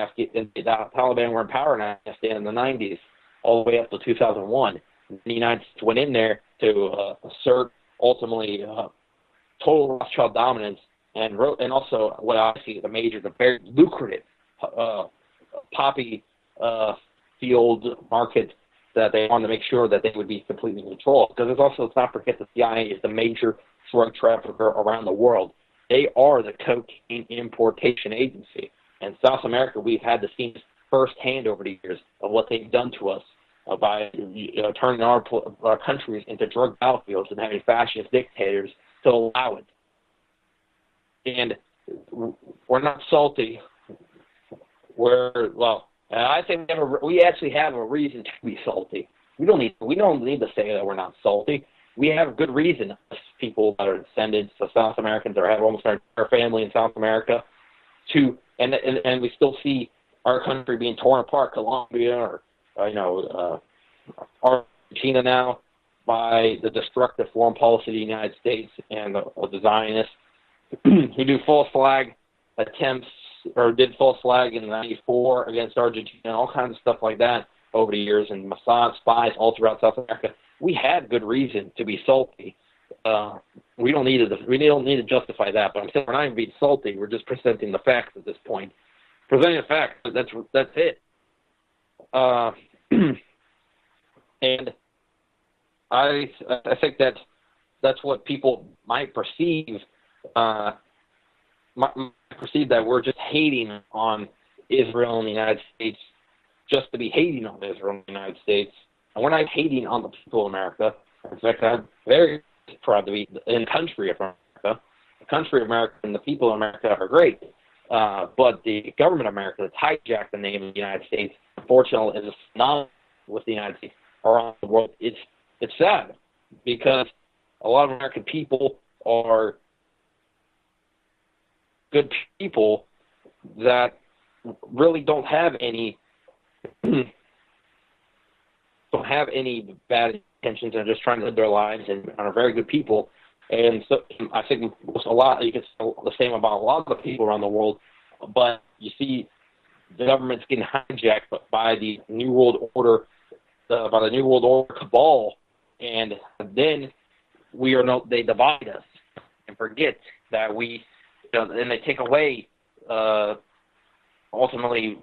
Taliban were in power in Afghanistan in the 90s, all the way up to 2001. The United States went in there to assert ultimately total Rothschild dominance, and also what I see as the very lucrative poppy field market that they wanted to make sure that they would be completely controlled. Because let's not forget the CIA is the major drug trafficker around the world. They are the cocaine importation agency. And South America, we've had to see firsthand over the years of what they've done to us by turning our countries into drug battlefields and having fascist dictators to allow it. And we're not salty. I think we actually have a reason to be salty. We don't need to say that we're not salty. We have a good reason, as people that are descendants of South Americans or have almost our family in South America, and we still see our country being torn apart, Colombia or Argentina now, by the destructive foreign policy of the United States and the Zionists who do false flag attempts or did false flag in '94 against Argentina and all kinds of stuff like that over the years, and Mossad spies all throughout South America. We had good reason to be salty. We don't need to justify that, but I'm saying we're not even being salty. We're just presenting the facts at this point. Presenting the facts. That's it. And I think that's what people might perceive. Perceive that we're just hating on Israel and the United States just to be hating on Israel and the United States. And we're not hating on the people of America. In fact, I'm very proud to be in the country of America. The country of America and the people of America are great. But the government of America that's hijacked the name of the United States, unfortunately, is not with the United States around the world. It's it's sad because a lot of American people are good people that really don't have any bad intentions. They're just trying to live their lives and are very good people. And so I think you can say the same about a lot of the people around the world. But you see, the government's getting hijacked by the New World Order, cabal, and then they divide us and forget that and they take away ultimately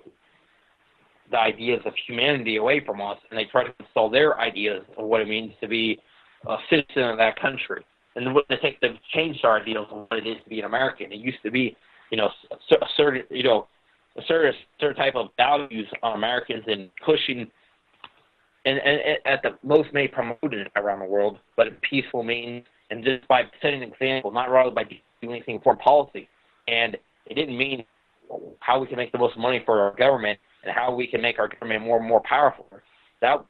the ideas of humanity away from us, and they try to install their ideas of what it means to be a citizen of that country. And they've changed our ideals of what it is to be an American. It used to be, a certain type of values on Americans and pushing, and at the most may promote it around the world, but in peaceful means and just by setting an example, not rather by doing anything for policy. And it didn't mean how we can make the most money for our government and how we can make our government more and more powerful. That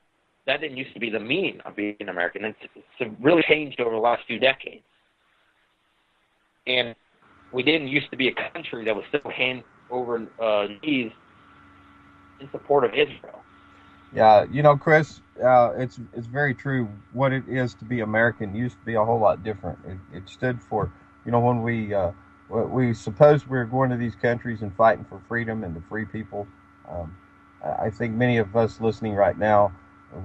didn't used to be the meaning of being an American. It's really changed over the last few decades. And we didn't used to be a country that was still hand over knees in support of Israel. Yeah, Chris, it's very true. What it is to be American used to be a whole lot different. It stood for, when we supposed we were going to these countries and fighting for freedom and to free people. I think many of us listening right now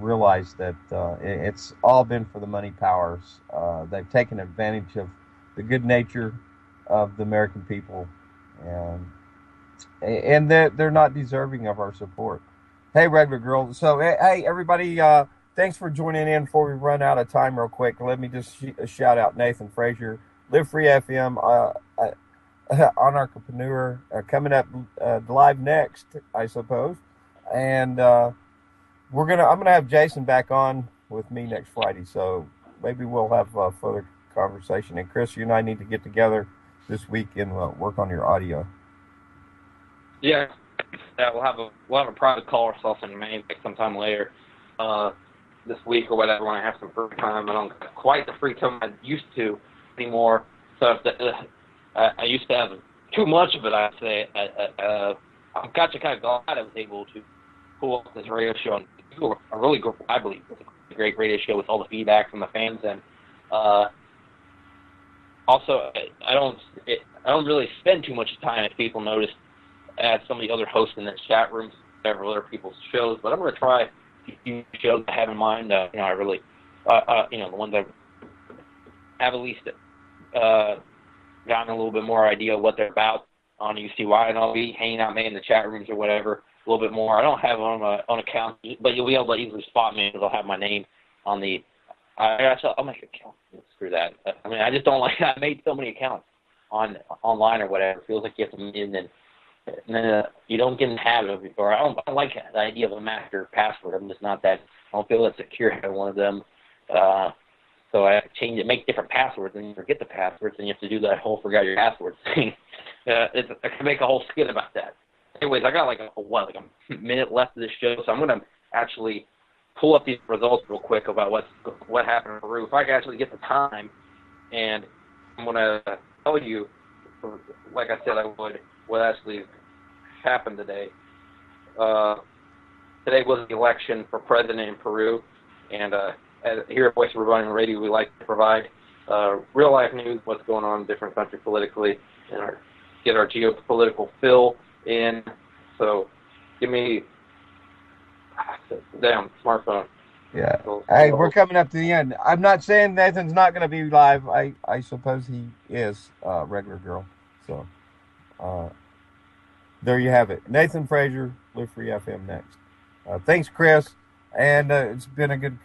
realize that it's all been for the money powers. They've taken advantage of the good nature of the American people, and they're not deserving of our support. Hey, Regular Girl. So, hey, everybody, thanks for joining in. Before we run out of time real quick, let me just shout out Nathan Frazier, Live Free FM, Entrepreneur, coming up live next, I suppose. And I'm gonna have Jason back on with me next Friday, so maybe we'll have further conversation. And Chris, you and I need to get together this week and work on your audio. Yeah, we'll have a private call or something maybe sometime later this week or whatever when I have some free time. I don't have quite the free time I used to anymore. So I used to have too much of it, I'd say. I'm kind of glad I was able to pull off this radio show and do a really good, I believe, a great radio show with all the feedback from the fans. And also, I don't really spend too much time, as people notice, at some of the other hosts in the chat rooms, several other people's shows. But I'm going to try a few shows I have in mind. I really, the ones I have at least gotten a little bit more idea of what they're about on UCY, and I'll be hanging out maybe in the chat rooms or whatever a little bit more. I don't have it on my own account, but you'll be able to easily spot me because I'll have my name on the. I'll make an account. Screw that. I mean, I just don't like. I made so many accounts online or whatever. It feels like you have to meet in and then you don't get in the habit of it. Or I don't like the idea of a master password. I'm just not that. I don't feel that secure having one of them. So I have to change it, make different passwords, and you forget the passwords, and you have to do that whole forgot your password thing. I can make a whole skit about that. Anyways, I got like a minute left of this show, so I'm going to actually pull up these results real quick about what happened in Peru. If I can actually get the time, and I'm going to tell you, like I said I would, what actually happened today. Today was the election for president in Peru, and here at Voice of Rebellion Radio, we like to provide real-life news, what's going on in different countries politically, and get our geopolitical fill in. So give me damn smartphone. Yeah. Hey, we're coming up to the end. I'm not saying Nathan's not going to be live. I suppose he is, Regular Girl. So there you have it. Nathan Frazier, Live Free FM next. Thanks, Chris. And it's been a good,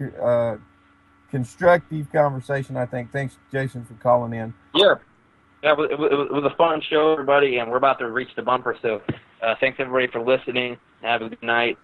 constructive conversation, I think. Thanks, Jason, for calling in. Yeah. Yeah, it was a fun show, everybody, and we're about to reach the bumper. So thanks, everybody, for listening. Have a good night.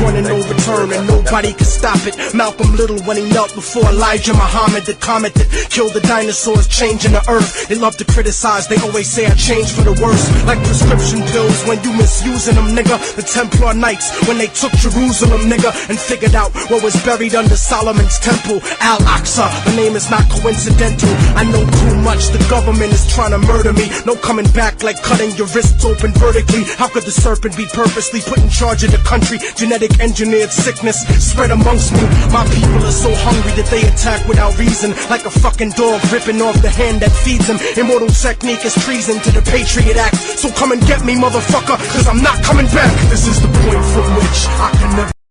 one and no return, and nobody can stop it. Malcolm Little when he knelt before Elijah Muhammad, the comet that killed the dinosaurs, changing the earth. They love to criticize, they always say I changed for the worse. Like prescription pills when you misusing them, nigga. The Templar Knights when they took Jerusalem, nigga, and figured out what was buried under Solomon's temple, Al-Aqsa. The name is not coincidental. I know too much, the government is trying to murder me. No coming back like cutting your wrists open vertically. How could the serpent be purposely put in charge of the country? Genetic engineered sickness spread amongst me. My people are so hungry that they attack without reason, like a fucking dog ripping off the hand that feeds them. Immortal technique is treason to the Patriot Act. So come and get me, motherfucker, cause I'm not coming back. This is the point from which I can never